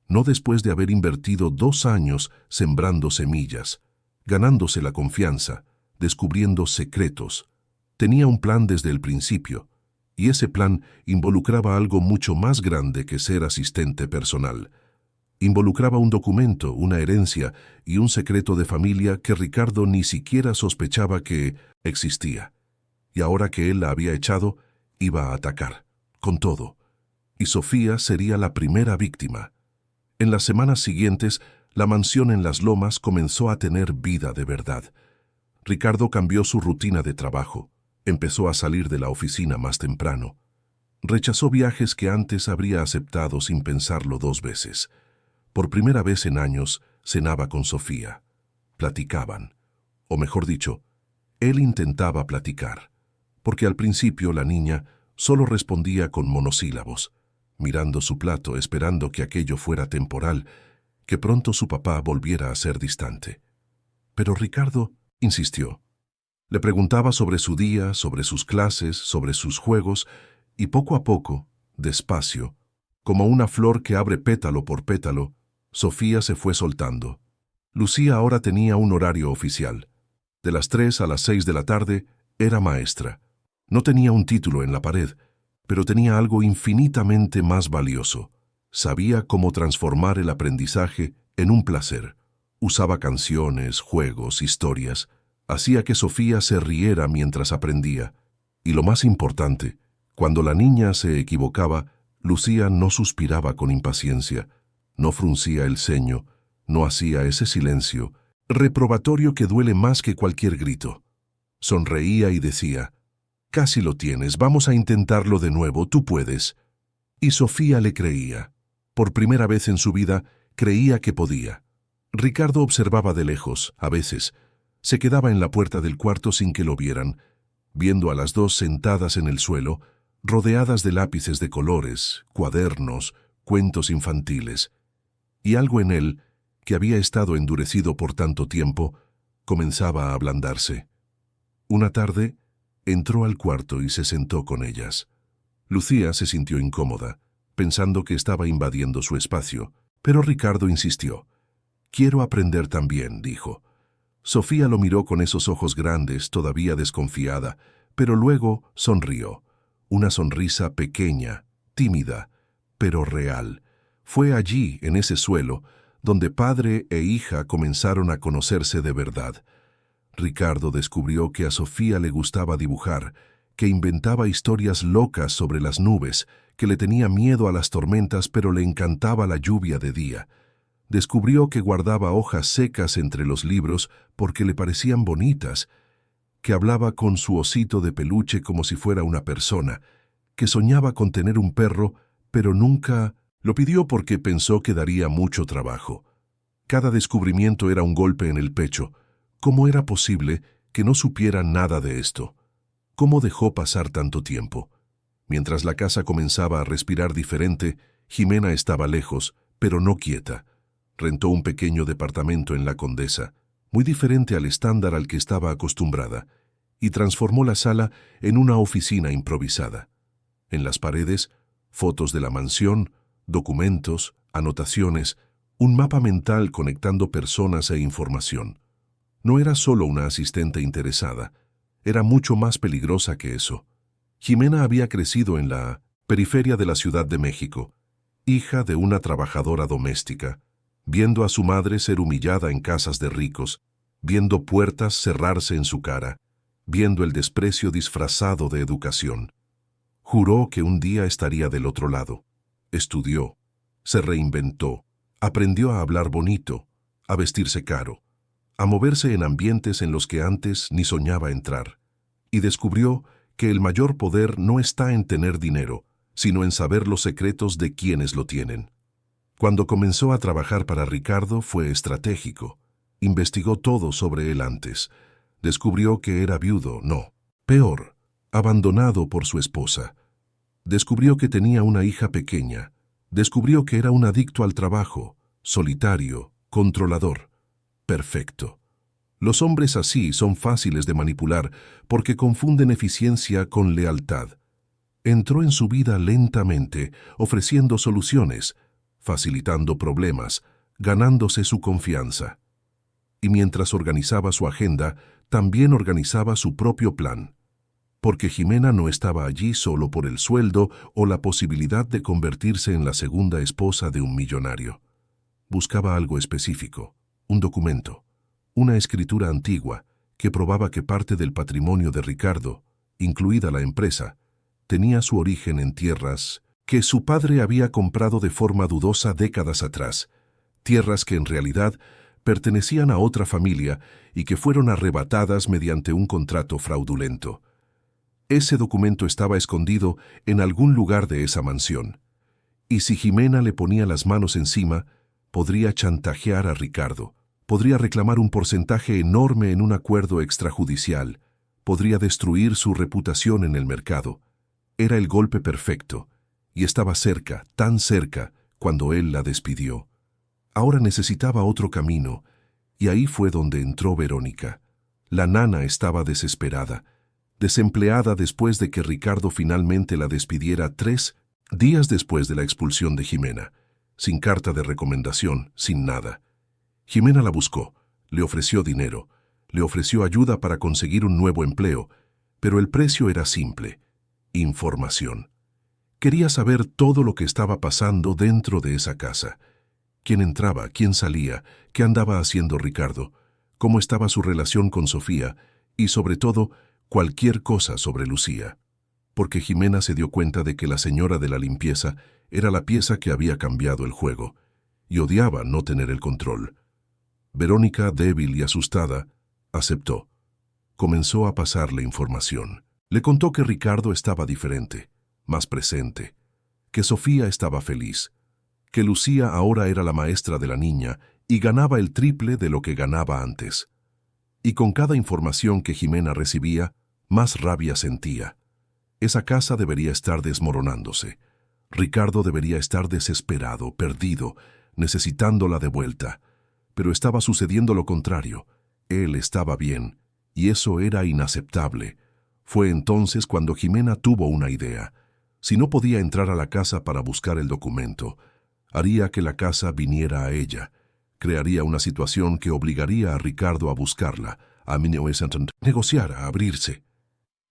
no después de haber invertido 2 años sembrando semillas, ganándose la confianza, descubriendo secretos. Tenía un plan desde el principio, y ese plan involucraba algo mucho más grande que ser asistente personal. Involucraba un documento, una herencia y un secreto de familia que Ricardo ni siquiera sospechaba que existía. Y ahora que él la había echado, iba a atacar, con todo. Y Sofía sería la primera víctima. En las semanas siguientes, la mansión en Las Lomas comenzó a tener vida de verdad. Ricardo cambió su rutina de trabajo. Empezó a salir de la oficina más temprano. Rechazó viajes que antes habría aceptado sin pensarlo 2 veces. Por primera vez en años, cenaba con Sofía. Platicaban. O mejor dicho, él intentaba platicar, porque al principio la niña solo respondía con monosílabos, mirando su plato, esperando que aquello fuera temporal, que pronto su papá volviera a ser distante. Pero Ricardo insistió. Le preguntaba sobre su día, sobre sus clases, sobre sus juegos, y poco a poco, despacio, como una flor que abre pétalo por pétalo, Sofía se fue soltando. Lucía ahora tenía un horario oficial. De las 3 a las 6 de la tarde era maestra. No tenía un título en la pared, pero tenía algo infinitamente más valioso. Sabía cómo transformar el aprendizaje en un placer. Usaba canciones, juegos, historias. Hacía que Sofía se riera mientras aprendía. Y lo más importante, cuando la niña se equivocaba, Lucía no suspiraba con impaciencia, no fruncía el ceño, no hacía ese silencio, reprobatorio que duele más que cualquier grito. Sonreía y decía: «Casi lo tienes, vamos a intentarlo de nuevo, tú puedes». Y Sofía le creía. Por primera vez en su vida, creía que podía. Ricardo observaba de lejos, a veces. Se quedaba en la puerta del cuarto sin que lo vieran, viendo a las 2 sentadas en el suelo, rodeadas de lápices de colores, cuadernos, cuentos infantiles. y algo en él, que había estado endurecido por tanto tiempo, comenzaba a ablandarse. Una tarde, entró al cuarto y se sentó con ellas. Lucía se sintió incómoda, pensando que estaba invadiendo su espacio, pero Ricardo insistió. «Quiero aprender también», dijo. Sofía lo miró con esos ojos grandes, todavía desconfiada, pero luego sonrió. Una sonrisa pequeña, tímida, pero real. Fue allí, en ese suelo, donde padre e hija comenzaron a conocerse de verdad. Ricardo descubrió que a Sofía le gustaba dibujar, que inventaba historias locas sobre las nubes, que le tenía miedo a las tormentas pero le encantaba la lluvia de día. Descubrió que guardaba hojas secas entre los libros porque le parecían bonitas, que hablaba con su osito de peluche como si fuera una persona, que soñaba con tener un perro, pero nunca lo pidió porque pensó que daría mucho trabajo. Cada descubrimiento era un golpe en el pecho. ¿Cómo era posible que no supiera nada de esto? ¿Cómo dejó pasar tanto tiempo? Mientras la casa comenzaba a respirar diferente, Jimena estaba lejos, pero no quieta. Rentó un pequeño departamento en La Condesa, muy diferente al estándar al que estaba acostumbrada, y transformó la sala en una oficina improvisada. En las paredes, fotos de la mansión, documentos, anotaciones, un mapa mental conectando personas e información. No era solo una asistente interesada, era mucho más peligrosa que eso. Jimena había crecido en la periferia de la Ciudad de México, hija de una trabajadora doméstica, viendo a su madre ser humillada en casas de ricos, viendo puertas cerrarse en su cara, viendo el desprecio disfrazado de educación. Juró que un día estaría del otro lado. Estudió, se reinventó, aprendió a hablar bonito, a vestirse caro, a moverse en ambientes en los que antes ni soñaba entrar, y descubrió que el mayor poder no está en tener dinero, sino en saber los secretos de quienes lo tienen. Cuando comenzó a trabajar para Ricardo fue estratégico. Investigó todo sobre él antes. Descubrió que era viudo, no. Peor, abandonado por su esposa. Descubrió que tenía una hija pequeña. Descubrió que era un adicto al trabajo, solitario, controlador. Perfecto. Los hombres así son fáciles de manipular porque confunden eficiencia con lealtad. Entró en su vida lentamente, ofreciendo soluciones, facilitando problemas, ganándose su confianza. Y mientras organizaba su agenda, también organizaba su propio plan. Porque Jimena no estaba allí solo por el sueldo o la posibilidad de convertirse en la segunda esposa de un millonario. Buscaba algo específico, un documento, una escritura antigua que probaba que parte del patrimonio de Ricardo, incluida la empresa, tenía su origen en tierras que su padre había comprado de forma dudosa décadas atrás, tierras que en realidad pertenecían a otra familia y que fueron arrebatadas mediante un contrato fraudulento. Ese documento estaba escondido en algún lugar de esa mansión, y si Jimena le ponía las manos encima, podría chantajear a Ricardo, podría reclamar un porcentaje enorme en un acuerdo extrajudicial, podría destruir su reputación en el mercado. Era el golpe perfecto, y estaba cerca, tan cerca, cuando él la despidió. Ahora necesitaba otro camino, y ahí fue donde entró Verónica. La nana estaba desesperada, desempleada después de que Ricardo finalmente la despidiera 3 días después de la expulsión de Jimena, sin carta de recomendación, sin nada. Jimena la buscó, le ofreció dinero, le ofreció ayuda para conseguir un nuevo empleo, pero el precio era simple: información. Quería saber todo lo que estaba pasando dentro de esa casa. Quién entraba, quién salía, qué andaba haciendo Ricardo, cómo estaba su relación con Sofía y, sobre todo, cualquier cosa sobre Lucía. Porque Jimena se dio cuenta de que la señora de la limpieza era la pieza que había cambiado el juego, y odiaba no tener el control. Verónica, débil y asustada, aceptó. Comenzó a pasarle información. Le contó que Ricardo estaba diferente, más presente, que Sofía estaba feliz, que Lucía ahora era la maestra de la niña y ganaba el triple de lo que ganaba antes. Y con cada información que Jimena recibía, más rabia sentía. Esa casa debería estar desmoronándose. Ricardo debería estar desesperado, perdido. necesitándola de vuelta. Pero estaba sucediendo lo contrario. Él estaba bien, y eso era inaceptable. Fue entonces cuando Jimena tuvo una idea. Si no podía entrar a la casa para buscar el documento, haría que la casa viniera a ella. Crearía una situación que obligaría a Ricardo a buscarla, a negociar, a abrirse.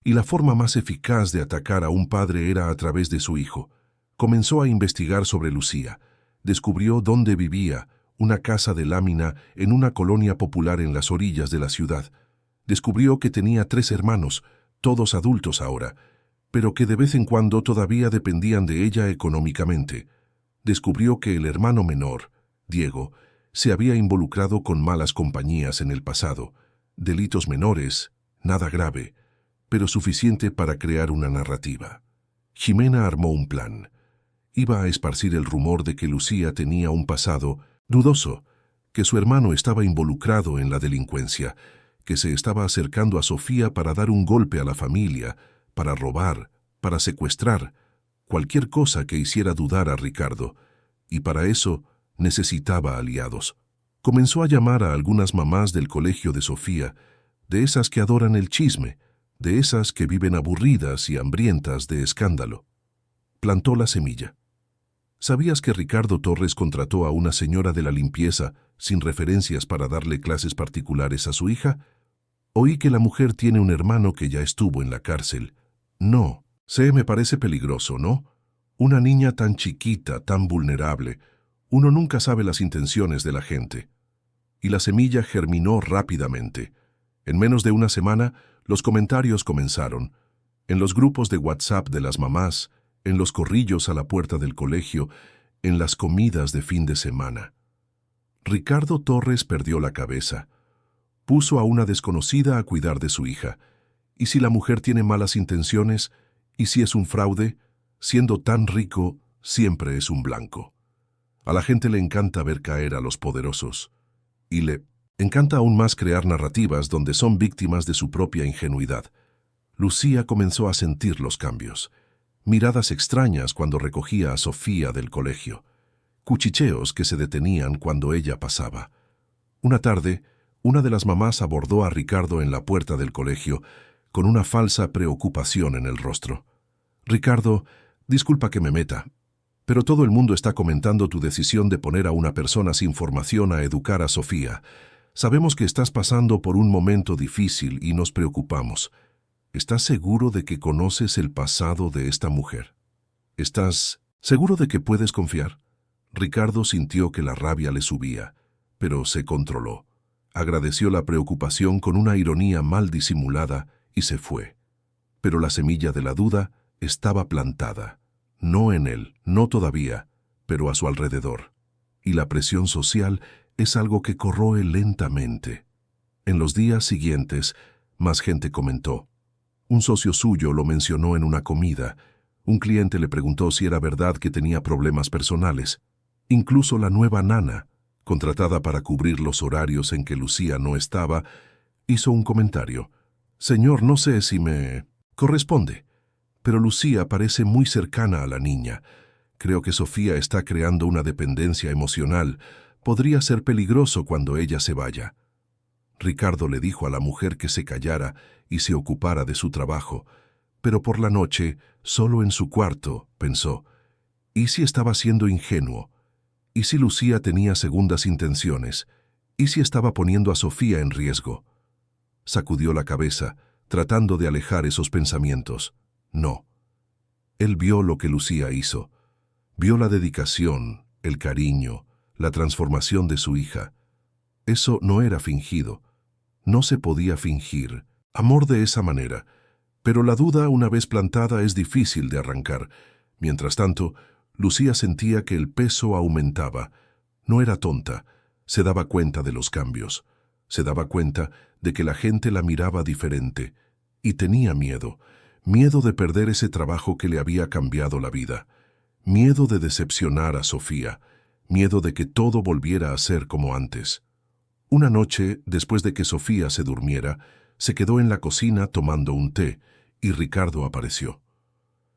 Y la forma más eficaz de atacar a un padre era a través de su hijo. Comenzó a investigar sobre Lucía. Descubrió dónde vivía, una casa de lámina en una colonia popular en las orillas de la ciudad. Descubrió que tenía 3 hermanos, todos adultos ahora, pero que de vez en cuando todavía dependían de ella económicamente. Descubrió que el hermano menor, Diego, se había involucrado con malas compañías en el pasado, delitos menores, nada grave, pero suficiente para crear una narrativa. Jimena armó un plan. Iba a esparcir el rumor de que Lucía tenía un pasado dudoso, que su hermano estaba involucrado en la delincuencia, que se estaba acercando a Sofía para dar un golpe a la familia, para robar, para secuestrar, cualquier cosa que hiciera dudar a Ricardo, y para eso necesitaba aliados. Comenzó a llamar a algunas mamás del colegio de Sofía, de esas que adoran el chisme, de esas que viven aburridas y hambrientas de escándalo. Plantó la semilla. ¿Sabías que Ricardo Torres contrató a una señora de la limpieza sin referencias para darle clases particulares a su hija? Oí que la mujer tiene un hermano que ya estuvo en la cárcel. No, me parece peligroso, ¿no? Una niña tan chiquita, tan vulnerable. Uno nunca sabe las intenciones de la gente. Y la semilla germinó rápidamente. En menos de una semana, los comentarios comenzaron. En los grupos de WhatsApp de las mamás, en los corrillos a la puerta del colegio, en las comidas de fin de semana. Ricardo Torres perdió la cabeza. Puso a una desconocida a cuidar de su hija. ¿Y si la mujer tiene malas intenciones? ¿Y si es un fraude? Siendo tan rico, siempre es un blanco. A la gente le encanta ver caer a los poderosos. Y le encanta aún más crear narrativas donde son víctimas de su propia ingenuidad. Lucía comenzó a sentir los cambios. Miradas extrañas cuando recogía a Sofía del colegio. Cuchicheos que se detenían cuando ella pasaba. Una tarde, una de las mamás abordó a Ricardo en la puerta del colegio con una falsa preocupación en el rostro. «Ricardo, disculpa que me meta, pero todo el mundo está comentando tu decisión de poner a una persona sin formación a educar a Sofía. Sabemos que estás pasando por un momento difícil y nos preocupamos. ¿Estás seguro de que conoces el pasado de esta mujer? ¿Estás seguro de que puedes confiar?» Ricardo sintió que la rabia le subía, pero se controló. Agradeció la preocupación con una ironía mal disimulada y se fue. Pero la semilla de la duda estaba plantada. No en él, no todavía, pero a su alrededor. Y la presión social es algo que corroe lentamente. En los días siguientes, más gente comentó. Un socio suyo lo mencionó en una comida. Un cliente le preguntó si era verdad que tenía problemas personales. Incluso la nueva nana, contratada para cubrir los horarios en que Lucía no estaba, hizo un comentario. «Señor, no sé si me corresponde, pero Lucía parece muy cercana a la niña. Creo que Sofía está creando una dependencia emocional. Podría ser peligroso cuando ella se vaya». Ricardo le dijo a la mujer que se callara y se ocupara de su trabajo, pero por la noche, solo en su cuarto, pensó, ¿y si estaba siendo ingenuo? ¿Y si Lucía tenía segundas intenciones? ¿Y si estaba poniendo a Sofía en riesgo? Sacudió la cabeza, tratando de alejar esos pensamientos. No. Él vio lo que Lucía hizo. Vio la dedicación, el cariño, la transformación de su hija. Eso no era fingido. No se podía fingir amor de esa manera. Pero la duda, una vez plantada, es difícil de arrancar. Mientras tanto, Lucía sentía que el peso aumentaba. No era tonta. Se daba cuenta de los cambios. Se daba cuenta de que la gente la miraba diferente. Y tenía miedo. Miedo de perder ese trabajo que le había cambiado la vida. Miedo de decepcionar a Sofía. Miedo de que todo volviera a ser como antes. Una noche, después de que Sofía se durmiera, se quedó en la cocina tomando un té, y Ricardo apareció.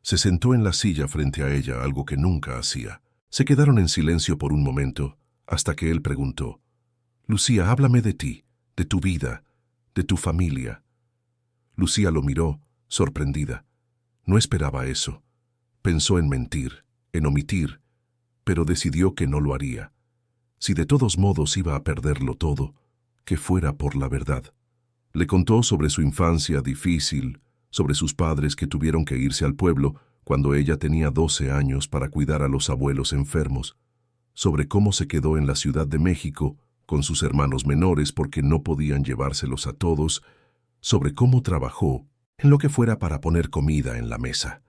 Se sentó en la silla frente a ella, algo que nunca hacía. Se quedaron en silencio por un momento, hasta que él preguntó: «Lucía, háblame de ti, de tu vida, de tu familia». Lucía lo miró, sorprendida. No esperaba eso. Pensó en mentir, en omitir, pero decidió que no lo haría. Si de todos modos iba a perderlo todo, que fuera por la verdad. Le contó sobre su infancia difícil, sobre sus padres que tuvieron que irse al pueblo cuando ella tenía 12 años para cuidar a los abuelos enfermos, sobre cómo se quedó en la Ciudad de México con sus hermanos menores porque no podían llevárselos a todos, sobre cómo trabajó en lo que fuera para poner comida en la mesa.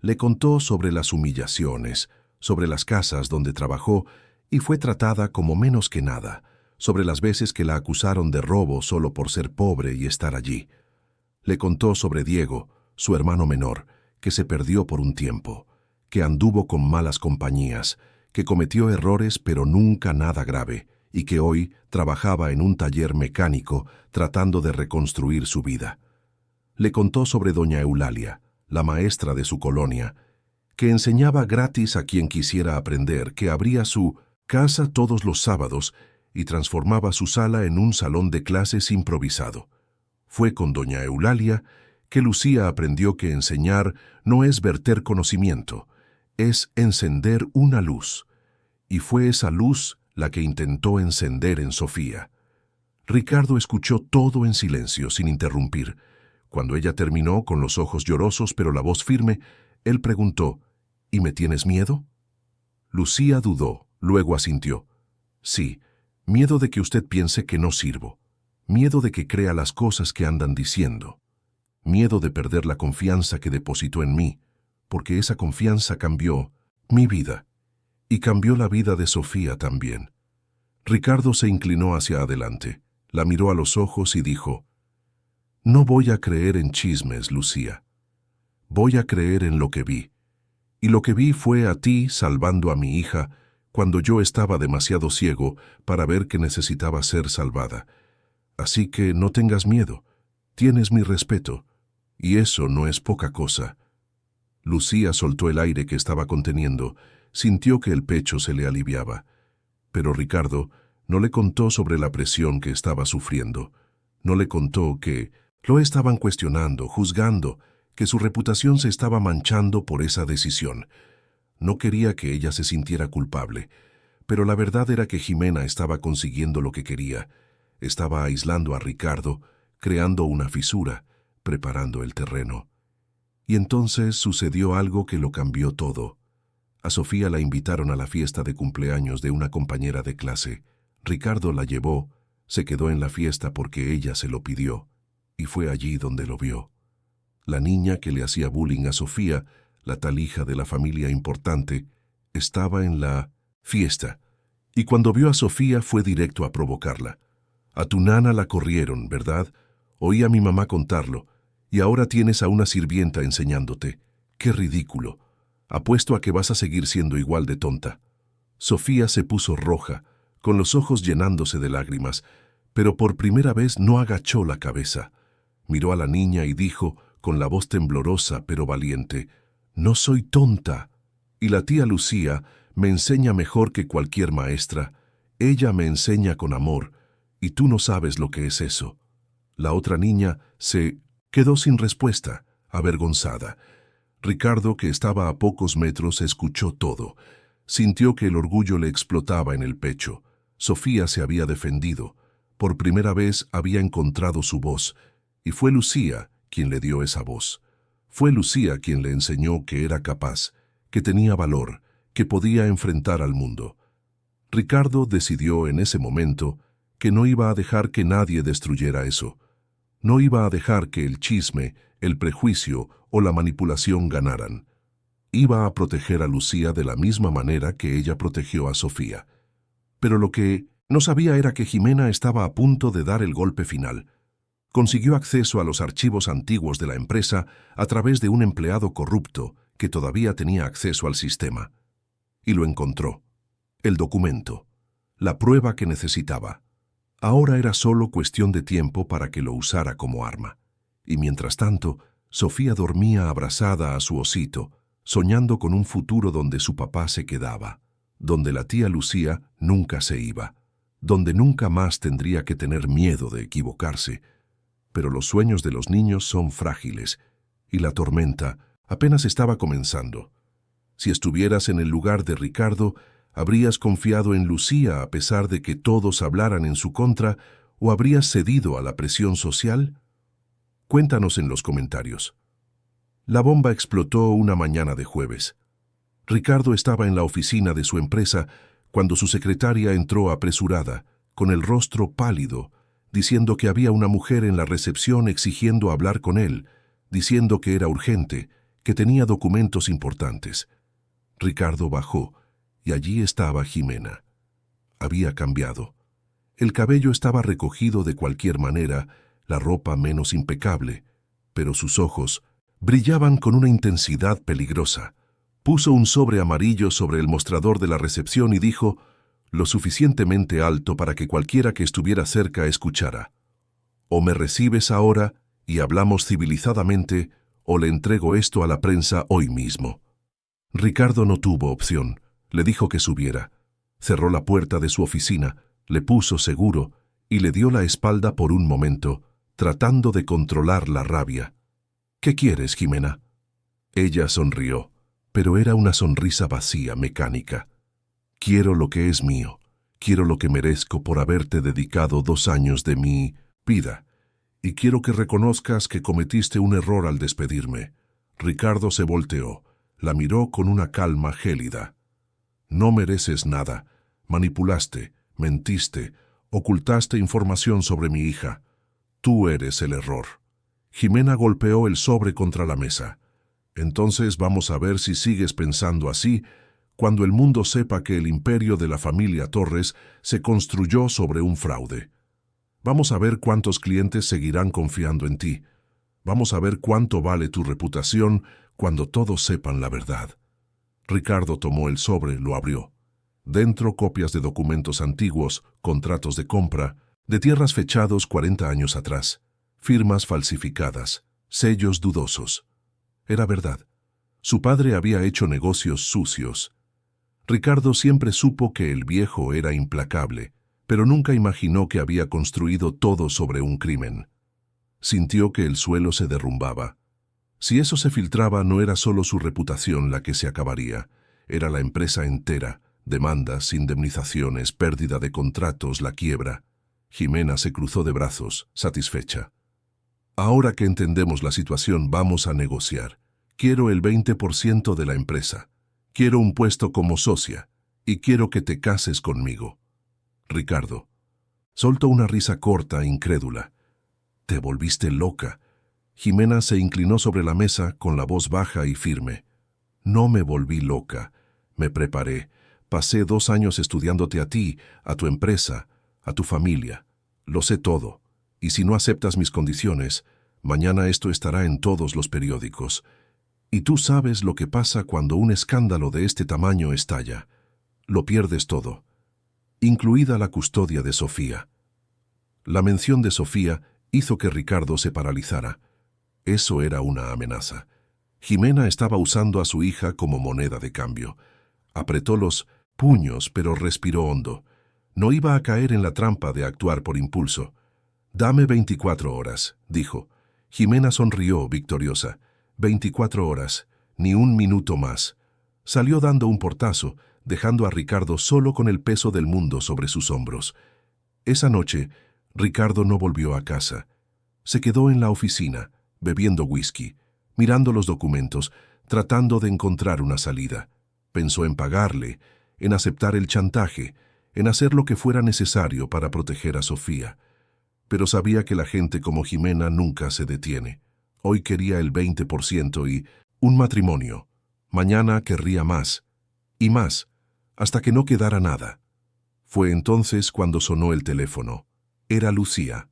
Le contó sobre las humillaciones, sobre las casas donde trabajó y fue tratada como menos que nada, sobre las veces que la acusaron de robo solo por ser pobre y estar allí. Le contó sobre Diego, su hermano menor, que se perdió por un tiempo, que anduvo con malas compañías, que cometió errores pero nunca nada grave, y que hoy trabajaba en un taller mecánico tratando de reconstruir su vida. Le contó sobre doña Eulalia, la maestra de su colonia, que enseñaba gratis a quien quisiera aprender, que abría su casa todos los sábados y transformaba su sala en un salón de clases improvisado. Fue con doña Eulalia que Lucía aprendió que enseñar no es verter conocimiento, es encender una luz. Y fue esa luz la que intentó encender en Sofía. Ricardo escuchó todo en silencio, sin interrumpir. Cuando ella terminó, con los ojos llorosos pero la voz firme, él preguntó: «¿Y me tienes miedo?». Lucía dudó, luego asintió: «Sí, miedo de que usted piense que no sirvo, miedo de que crea las cosas que andan diciendo, miedo de perder la confianza que depositó en mí, porque esa confianza cambió mi vida, y cambió la vida de Sofía también». Ricardo se inclinó hacia adelante, la miró a los ojos y dijo: «No voy a creer en chismes, Lucía. Voy a creer en lo que vi. Y lo que vi fue a ti salvando a mi hija cuando yo estaba demasiado ciego para ver que necesitaba ser salvada. Así que no tengas miedo, tienes mi respeto, y eso no es poca cosa». Lucía soltó el aire que estaba conteniendo, sintió que el pecho se le aliviaba. Pero Ricardo no le contó sobre la presión que estaba sufriendo. No le contó que lo estaban cuestionando, juzgando, que su reputación se estaba manchando por esa decisión. No quería que ella se sintiera culpable, pero la verdad era que Jimena estaba consiguiendo lo que quería. Estaba aislando a Ricardo, creando una fisura, preparando el terreno. Y entonces sucedió algo que lo cambió todo. A Sofía la invitaron a la fiesta de cumpleaños de una compañera de clase. Ricardo la llevó, se quedó en la fiesta porque ella se lo pidió, y fue allí donde lo vio. La niña que le hacía bullying a Sofía, la tal hija de la familia importante, estaba en la fiesta, y cuando vio a Sofía fue directo a provocarla. «A tu nana la corrieron, ¿verdad? Oí a mi mamá contarlo, y ahora tienes a una sirvienta enseñándote. ¡Qué ridículo! Apuesto a que vas a seguir siendo igual de tonta». Sofía se puso roja, con los ojos llenándose de lágrimas, pero por primera vez no agachó la cabeza. Miró a la niña y dijo, con la voz temblorosa pero valiente: «No soy tonta. Y la tía Lucía me enseña mejor que cualquier maestra. Ella me enseña con amor, y tú no sabes lo que es eso». La otra niña se quedó sin respuesta, avergonzada. Ricardo, que estaba a pocos metros, escuchó todo. Sintió que el orgullo le explotaba en el pecho. Sofía se había defendido. Por primera vez había encontrado su voz, y fue Lucía quien le dio esa voz. Fue Lucía quien le enseñó que era capaz, que tenía valor, que podía enfrentar al mundo. Ricardo decidió en ese momento que no iba a dejar que nadie destruyera eso. No iba a dejar que el chisme, el prejuicio o la manipulación ganaran. Iba a proteger a Lucía de la misma manera que ella protegió a Sofía. Pero lo que no sabía era que Jimena estaba a punto de dar el golpe final. Consiguió acceso a los archivos antiguos de la empresa a través de un empleado corrupto que todavía tenía acceso al sistema. Y lo encontró. El documento. La prueba que necesitaba. Ahora era solo cuestión de tiempo para que lo usara como arma. Y mientras tanto, Sofía dormía abrazada a su osito, soñando con un futuro donde su papá se quedaba. donde la tía Lucía nunca se iba, donde nunca más tendría que tener miedo de equivocarse. Pero los sueños de los niños son frágiles, y la tormenta apenas estaba comenzando. Si estuvieras en el lugar de Ricardo, ¿habrías confiado en Lucía a pesar de que todos hablaran en su contra, o habrías cedido a la presión social? Cuéntanos en los comentarios. La bomba explotó una mañana de jueves. Ricardo estaba en la oficina de su empresa cuando su secretaria entró apresurada, con el rostro pálido, diciendo que había una mujer en la recepción exigiendo hablar con él, diciendo que era urgente, que tenía documentos importantes. Ricardo bajó, y allí estaba Jimena. Había cambiado. El cabello estaba recogido de cualquier manera, la ropa menos impecable, pero sus ojos brillaban con una intensidad peligrosa. Puso un sobre amarillo sobre el mostrador de la recepción y dijo, lo suficientemente alto para que cualquiera que estuviera cerca escuchara. O me recibes ahora y hablamos civilizadamente, o le entrego esto a la prensa hoy mismo. Ricardo no tuvo opción. Le dijo que subiera. Cerró la puerta de su oficina, le puso seguro y le dio la espalda por un momento, tratando de controlar la rabia. ¿Qué quieres, Jimena? Ella sonrió, pero era una sonrisa vacía, mecánica. Quiero lo que es mío. Quiero lo que merezco por haberte dedicado 2 años de mi vida. Y quiero que reconozcas que cometiste un error al despedirme. Ricardo se volteó. La miró con una calma gélida. No mereces nada. Manipulaste, mentiste, ocultaste información sobre mi hija. Tú eres el error. Jimena golpeó el sobre contra la mesa. Entonces vamos a ver si sigues pensando así cuando el mundo sepa que el imperio de la familia Torres se construyó sobre un fraude. Vamos a ver cuántos clientes seguirán confiando en ti. Vamos a ver cuánto vale tu reputación cuando todos sepan la verdad. Ricardo tomó el sobre, lo abrió. Dentro copias de documentos antiguos, contratos de compra, de tierras fechados 40 años atrás, firmas falsificadas, sellos dudosos. Era verdad. Su padre había hecho negocios sucios. Ricardo siempre supo que el viejo era implacable, pero nunca imaginó que había construido todo sobre un crimen. Sintió que el suelo se derrumbaba. Si eso se filtraba, no era solo su reputación la que se acabaría, era la empresa entera, demandas, indemnizaciones, pérdida de contratos, la quiebra. Jimena se cruzó de brazos, satisfecha. Ahora que entendemos la situación, vamos a negociar. Quiero el 20% de la empresa. Quiero un puesto como socia, y quiero que te cases conmigo. Ricardo soltó una risa corta, incrédula. Te volviste loca. Jimena se inclinó sobre la mesa con la voz baja y firme. No me volví loca. Me preparé. Pasé 2 años estudiándote a ti, a tu empresa, a tu familia. Lo sé todo. Y si no aceptas mis condiciones, mañana esto estará en todos los periódicos. Y tú sabes lo que pasa cuando un escándalo de este tamaño estalla. Lo pierdes todo, incluida la custodia de Sofía. La mención de Sofía hizo que Ricardo se paralizara. Eso era una amenaza. Jimena estaba usando a su hija como moneda de cambio. Apretó los puños, pero respiró hondo. No iba a caer en la trampa de actuar por impulso. Dame 24 horas, dijo. Jimena sonrió, victoriosa. 24 horas, ni un minuto más. Salió dando un portazo, dejando a Ricardo solo con el peso del mundo sobre sus hombros. Esa noche, Ricardo no volvió a casa. Se quedó en la oficina, bebiendo whisky, mirando los documentos, tratando de encontrar una salida. Pensó en pagarle, en aceptar el chantaje, en hacer lo que fuera necesario para proteger a Sofía. Pero sabía que la gente como Jimena nunca se detiene. Hoy quería el 20% y un matrimonio. Mañana querría más, y más, hasta que no quedara nada. Fue entonces cuando sonó el teléfono. Era Lucía.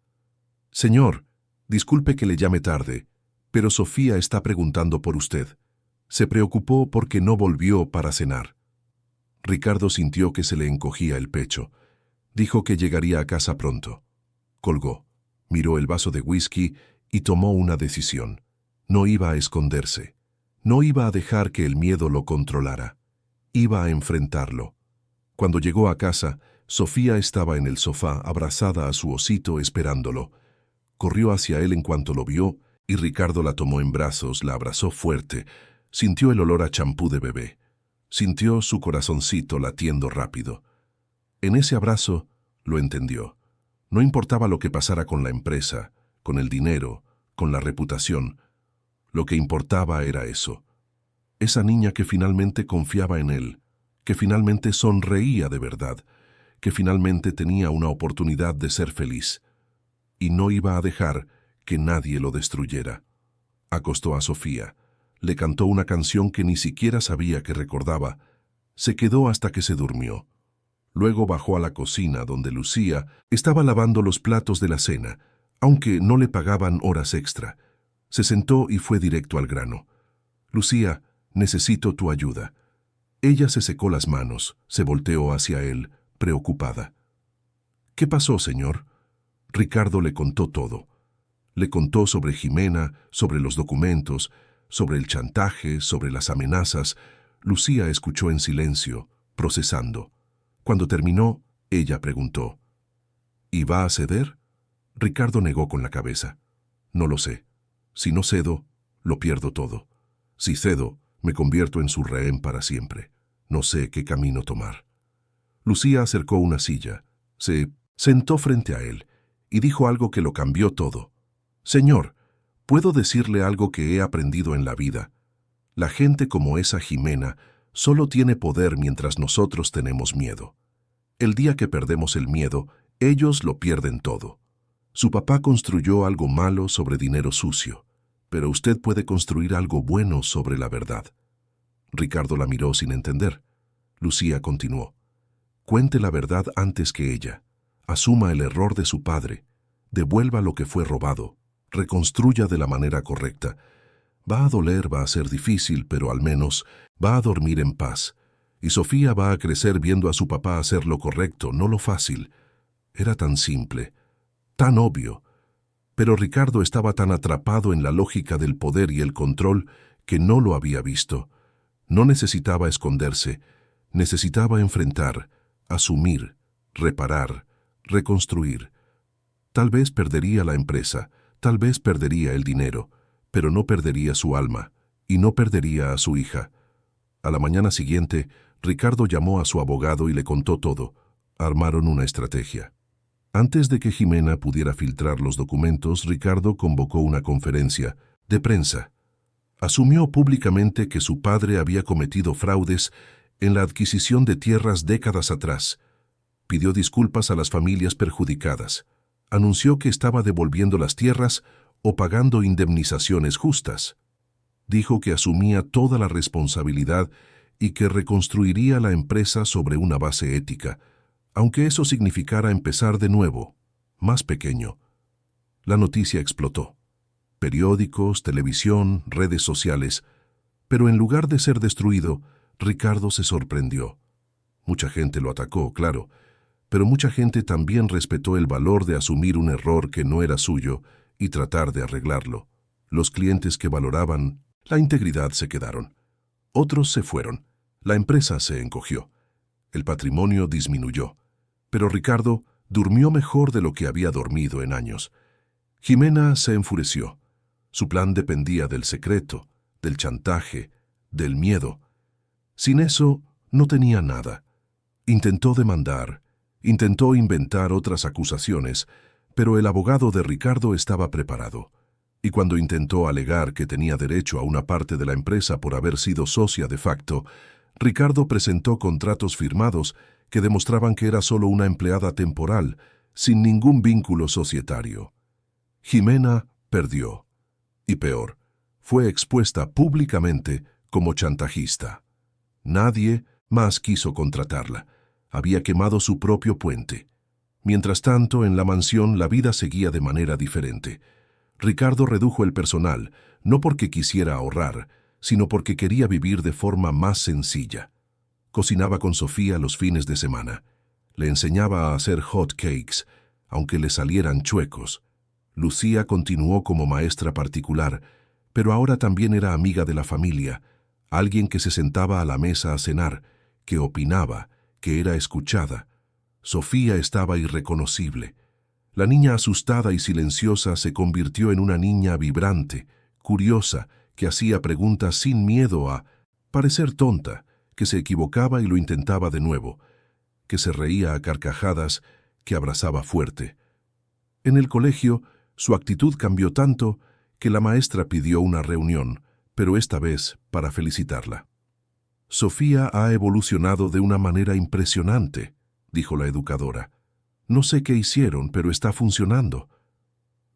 Señor, disculpe que le llame tarde, pero Sofía está preguntando por usted. Se preocupó porque no volvió para cenar. Ricardo sintió que se le encogía el pecho. Dijo que llegaría a casa pronto. Colgó, miró el vaso de whisky y tomó una decisión. No iba a esconderse. No iba a dejar que el miedo lo controlara. Iba a enfrentarlo. Cuando llegó a casa, Sofía estaba en el sofá, abrazada a su osito, esperándolo. Corrió hacia él en cuanto lo vio, y Ricardo la tomó en brazos, la abrazó fuerte. Sintió el olor a champú de bebé. Sintió su corazoncito latiendo rápido. En ese abrazo, lo entendió. No importaba lo que pasara con la empresa, con el dinero, con la reputación. Lo que importaba era eso. Esa niña que finalmente confiaba en él, que finalmente sonreía de verdad, que finalmente tenía una oportunidad de ser feliz. Y no iba a dejar que nadie lo destruyera. Acostó a Sofía. Le cantó una canción que ni siquiera sabía que recordaba. Se quedó hasta que se durmió. Luego bajó a la cocina, donde Lucía estaba lavando los platos de la cena, aunque no le pagaban horas extra. Se sentó y fue directo al grano. «Lucía, necesito tu ayuda». Ella se secó las manos, se volteó hacia él, preocupada. «¿Qué pasó, señor?» Ricardo le contó todo. Le contó sobre Jimena, sobre los documentos, sobre el chantaje, sobre las amenazas. Lucía escuchó en silencio, procesando. Cuando terminó, ella preguntó, «¿Y va a ceder?» Ricardo negó con la cabeza. «No lo sé. Si no cedo, lo pierdo todo. Si cedo, me convierto en su rehén para siempre. No sé qué camino tomar». Lucía acercó una silla, se sentó frente a él y dijo algo que lo cambió todo. «Señor, puedo decirle algo que he aprendido en la vida. La gente como esa Jimena solo tiene poder mientras nosotros tenemos miedo. El día que perdemos el miedo, ellos lo pierden todo. Su papá construyó algo malo sobre dinero sucio, pero usted puede construir algo bueno sobre la verdad». Ricardo la miró sin entender. Lucía continuó, «Cuente la verdad antes que ella. Asuma el error de su padre. Devuelva lo que fue robado. Reconstruya de la manera correcta. Va a doler, va a ser difícil, pero al menos va a dormir en paz. Y Sofía va a crecer viendo a su papá hacer lo correcto, no lo fácil». Era tan simple, tan obvio. Pero Ricardo estaba tan atrapado en la lógica del poder y el control que no lo había visto. No necesitaba esconderse, necesitaba enfrentar, asumir, reparar, reconstruir. Tal vez perdería la empresa, tal vez perdería el dinero, pero no perdería su alma, y no perdería a su hija. A la mañana siguiente, Ricardo llamó a su abogado y le contó todo. Armaron una estrategia. Antes de que Jimena pudiera filtrar los documentos, Ricardo convocó una conferencia de prensa. Asumió públicamente que su padre había cometido fraudes en la adquisición de tierras décadas atrás. Pidió disculpas a las familias perjudicadas. Anunció que estaba devolviendo las tierras o pagando indemnizaciones justas. Dijo que asumía toda la responsabilidad y que reconstruiría la empresa sobre una base ética, aunque eso significara empezar de nuevo, más pequeño. La noticia explotó. Periódicos, televisión, redes sociales. Pero en lugar de ser destruido, Ricardo se sorprendió. Mucha gente lo atacó, claro, pero mucha gente también respetó el valor de asumir un error que no era suyo y tratar de arreglarlo. Los clientes que valoraban la integridad se quedaron. Otros se fueron. La empresa se encogió. El patrimonio disminuyó. Pero Ricardo durmió mejor de lo que había dormido en años. Jimena se enfureció. Su plan dependía del secreto, del chantaje, del miedo. Sin eso, no tenía nada. Intentó demandar, intentó inventar otras acusaciones, pero el abogado de Ricardo estaba preparado. Y cuando intentó alegar que tenía derecho a una parte de la empresa por haber sido socia de facto, Ricardo presentó contratos firmados que demostraban que era solo una empleada temporal, sin ningún vínculo societario. Jimena perdió. Y peor, fue expuesta públicamente como chantajista. Nadie más quiso contratarla. Había quemado su propio puente. Mientras tanto, en la mansión la vida seguía de manera diferente. Ricardo redujo el personal, no porque quisiera ahorrar, sino porque quería vivir de forma más sencilla. Cocinaba con Sofía los fines de semana. Le enseñaba a hacer hot cakes, aunque le salieran chuecos. Lucía continuó como maestra particular, pero ahora también era amiga de la familia, alguien que se sentaba a la mesa a cenar, que opinaba, que era escuchada. Sofía estaba irreconocible. La niña asustada y silenciosa se convirtió en una niña vibrante, curiosa, que hacía preguntas sin miedo a parecer tonta, que se equivocaba y lo intentaba de nuevo, que se reía a carcajadas, que abrazaba fuerte. En el colegio, su actitud cambió tanto que la maestra pidió una reunión, pero esta vez para felicitarla. Sofía ha evolucionado de una manera impresionante, dijo la educadora. No sé qué hicieron, pero está funcionando.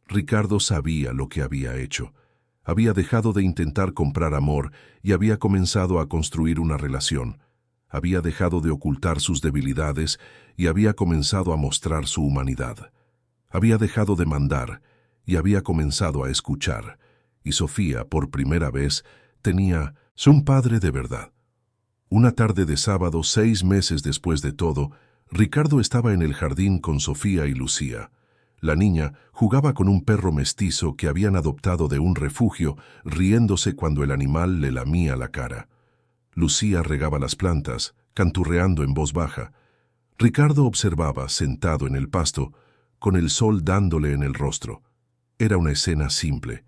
Ricardo sabía lo que había hecho. Había dejado de intentar comprar amor y había comenzado a construir una relación. Había dejado de ocultar sus debilidades y había comenzado a mostrar su humanidad. Había dejado de mandar y había comenzado a escuchar. Y Sofía, por primera vez, tenía un padre de verdad. Una tarde de sábado, 6 meses después de todo, Ricardo estaba en el jardín con Sofía y Lucía. La niña jugaba con un perro mestizo que habían adoptado de un refugio, riéndose cuando el animal le lamía la cara. Lucía regaba las plantas, canturreando en voz baja. Ricardo observaba, sentado en el pasto, con el sol dándole en el rostro. Era una escena simple,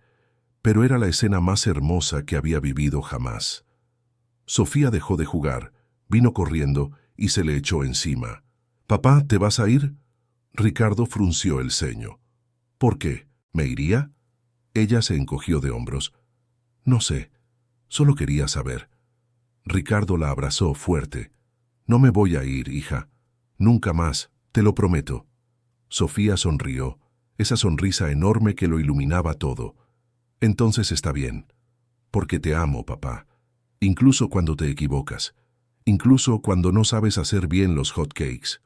pero era la escena más hermosa que había vivido jamás. Sofía dejó de jugar, vino corriendo y se le echó encima. «Papá, ¿te vas a ir?» Ricardo frunció el ceño. «¿Por qué? ¿Me iría?» Ella se encogió de hombros. «No sé, solo quería saber». Ricardo la abrazó fuerte. «No me voy a ir, hija. Nunca más, te lo prometo». Sofía sonrió, esa sonrisa enorme que lo iluminaba todo. «Entonces está bien, porque te amo, papá. Incluso cuando te equivocas. Incluso cuando no sabes hacer bien los hot cakes».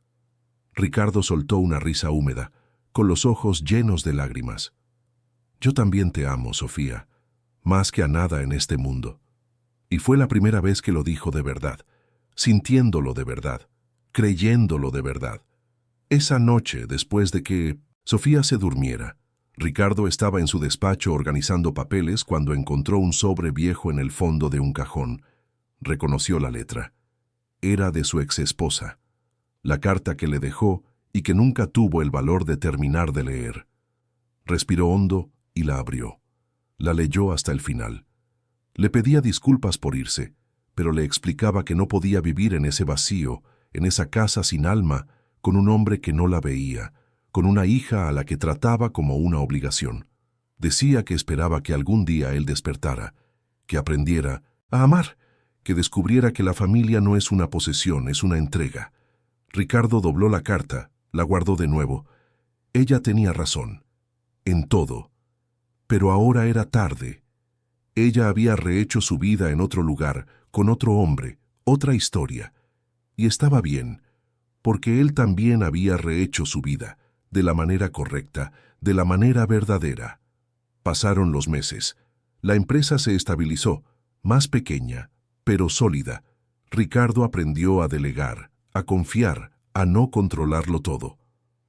Ricardo soltó una risa húmeda, con los ojos llenos de lágrimas. «Yo también te amo, Sofía, más que a nada en este mundo». Y fue la primera vez que lo dijo de verdad, sintiéndolo de verdad, creyéndolo de verdad. Esa noche, después de que Sofía se durmiera, Ricardo estaba en su despacho organizando papeles cuando encontró un sobre viejo en el fondo de un cajón. Reconoció la letra. Era de su exesposa. La carta que le dejó y que nunca tuvo el valor de terminar de leer. Respiró hondo y la abrió. La leyó hasta el final. Le pedía disculpas por irse, pero le explicaba que no podía vivir en ese vacío, en esa casa sin alma, con un hombre que no la veía, con una hija a la que trataba como una obligación. Decía que esperaba que algún día él despertara, que aprendiera a amar, que descubriera que la familia no es una posesión, es una entrega. Ricardo dobló la carta, la guardó de nuevo. Ella tenía razón, en todo. Pero ahora era tarde. Ella había rehecho su vida en otro lugar, con otro hombre, otra historia. Y estaba bien, porque él también había rehecho su vida, de la manera correcta, de la manera verdadera. Pasaron los meses. La empresa se estabilizó, más pequeña, pero sólida. Ricardo aprendió a delegar, a confiar, a no controlarlo todo.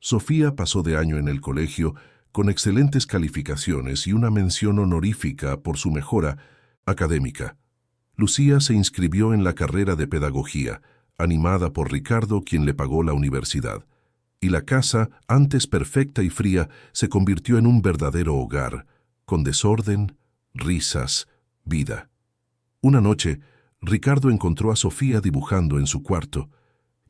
Sofía pasó de año en el colegio con excelentes calificaciones y una mención honorífica por su mejora académica. Lucía se inscribió en la carrera de pedagogía, animada por Ricardo, quien le pagó la universidad. Y la casa, antes perfecta y fría, se convirtió en un verdadero hogar, con desorden, risas, vida. Una noche, Ricardo encontró a Sofía dibujando en su cuarto.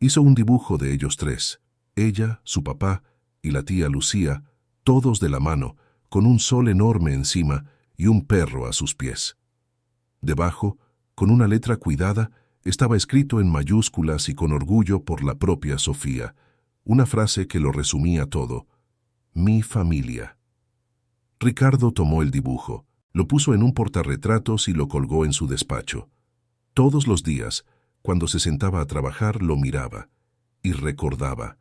Hizo un dibujo de ellos tres, ella, su papá y la tía Lucía, todos de la mano, con un sol enorme encima y un perro a sus pies. Debajo, con una letra cuidada, estaba escrito en mayúsculas y con orgullo por la propia Sofía, una frase que lo resumía todo: «Mi familia». Ricardo tomó el dibujo, lo puso en un portarretratos y lo colgó en su despacho. Todos los días, cuando se sentaba a trabajar, lo miraba y recordaba.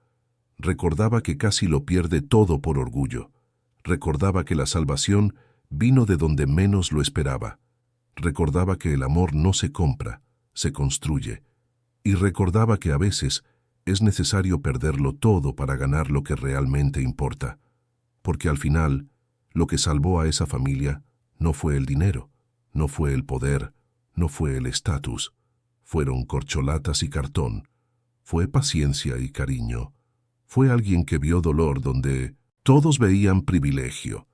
Recordaba que casi lo pierde todo por orgullo. Recordaba que la salvación vino de donde menos lo esperaba. Recordaba que el amor no se compra, se construye. Y recordaba que a veces es necesario perderlo todo para ganar lo que realmente importa. Porque al final, lo que salvó a esa familia no fue el dinero, no fue el poder, no fue el estatus. Fueron corcholatas y cartón. Fue paciencia y cariño. Fue alguien que vio dolor donde todos veían privilegio.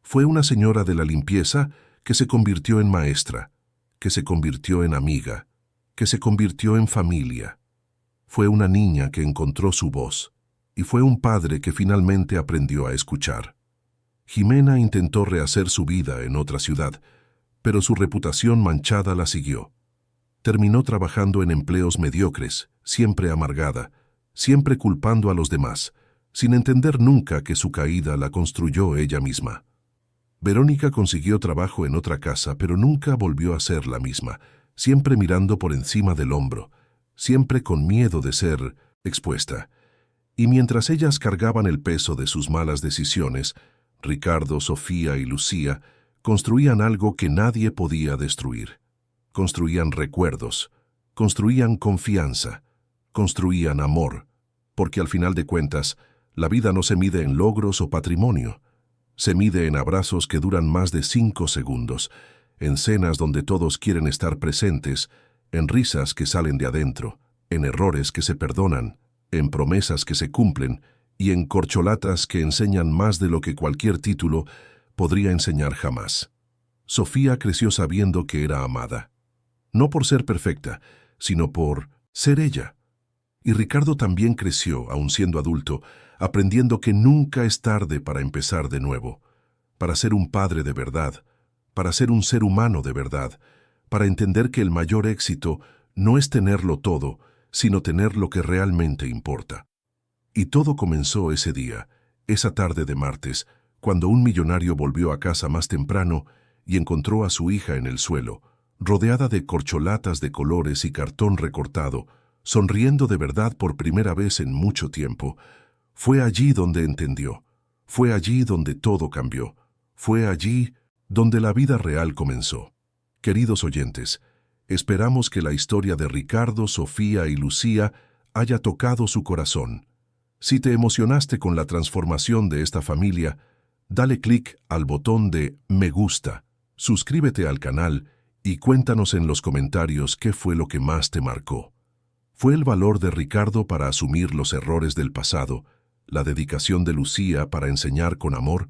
Fue una señora de la limpieza que se convirtió en maestra, que se convirtió en amiga, que se convirtió en familia. Fue una niña que encontró su voz, y fue un padre que finalmente aprendió a escuchar. Jimena intentó rehacer su vida en otra ciudad, pero su reputación manchada la siguió. Terminó trabajando en empleos mediocres, siempre amargada, siempre culpando a los demás, sin entender nunca que su caída la construyó ella misma. Verónica consiguió trabajo en otra casa, pero nunca volvió a ser la misma, siempre mirando por encima del hombro, siempre con miedo de ser expuesta. Y mientras ellas cargaban el peso de sus malas decisiones, Ricardo, Sofía y Lucía construían algo que nadie podía destruir. Construían recuerdos, construían confianza, construían amor, porque al final de cuentas, la vida no se mide en logros o patrimonio. Se mide en abrazos que duran más de 5 segundos, en cenas donde todos quieren estar presentes, en risas que salen de adentro, en errores que se perdonan, en promesas que se cumplen y en corcholatas que enseñan más de lo que cualquier título podría enseñar jamás. Sofía creció sabiendo que era amada, no por ser perfecta, sino por ser ella. Y Ricardo también creció, aun siendo adulto, aprendiendo que nunca es tarde para empezar de nuevo, para ser un padre de verdad, para ser un ser humano de verdad, para entender que el mayor éxito no es tenerlo todo, sino tener lo que realmente importa. Y todo comenzó ese día, esa tarde de martes, cuando un millonario volvió a casa más temprano y encontró a su hija en el suelo, rodeada de corcholatas de colores y cartón recortado, sonriendo de verdad por primera vez en mucho tiempo. Fue allí donde entendió, fue allí donde todo cambió, fue allí donde la vida real comenzó. Queridos oyentes, esperamos que la historia de Ricardo, Sofía y Lucía haya tocado su corazón. Si te emocionaste con la transformación de esta familia, dale clic al botón de me gusta, suscríbete al canal y cuéntanos en los comentarios qué fue lo que más te marcó. ¿Fue el valor de Ricardo para asumir los errores del pasado, la dedicación de Lucía para enseñar con amor,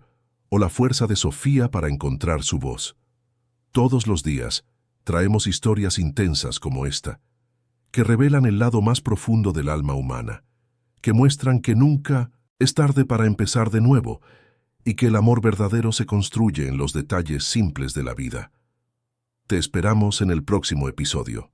o la fuerza de Sofía para encontrar su voz? Todos los días traemos historias intensas como esta, que revelan el lado más profundo del alma humana, que muestran que nunca es tarde para empezar de nuevo y que el amor verdadero se construye en los detalles simples de la vida. Te esperamos en el próximo episodio.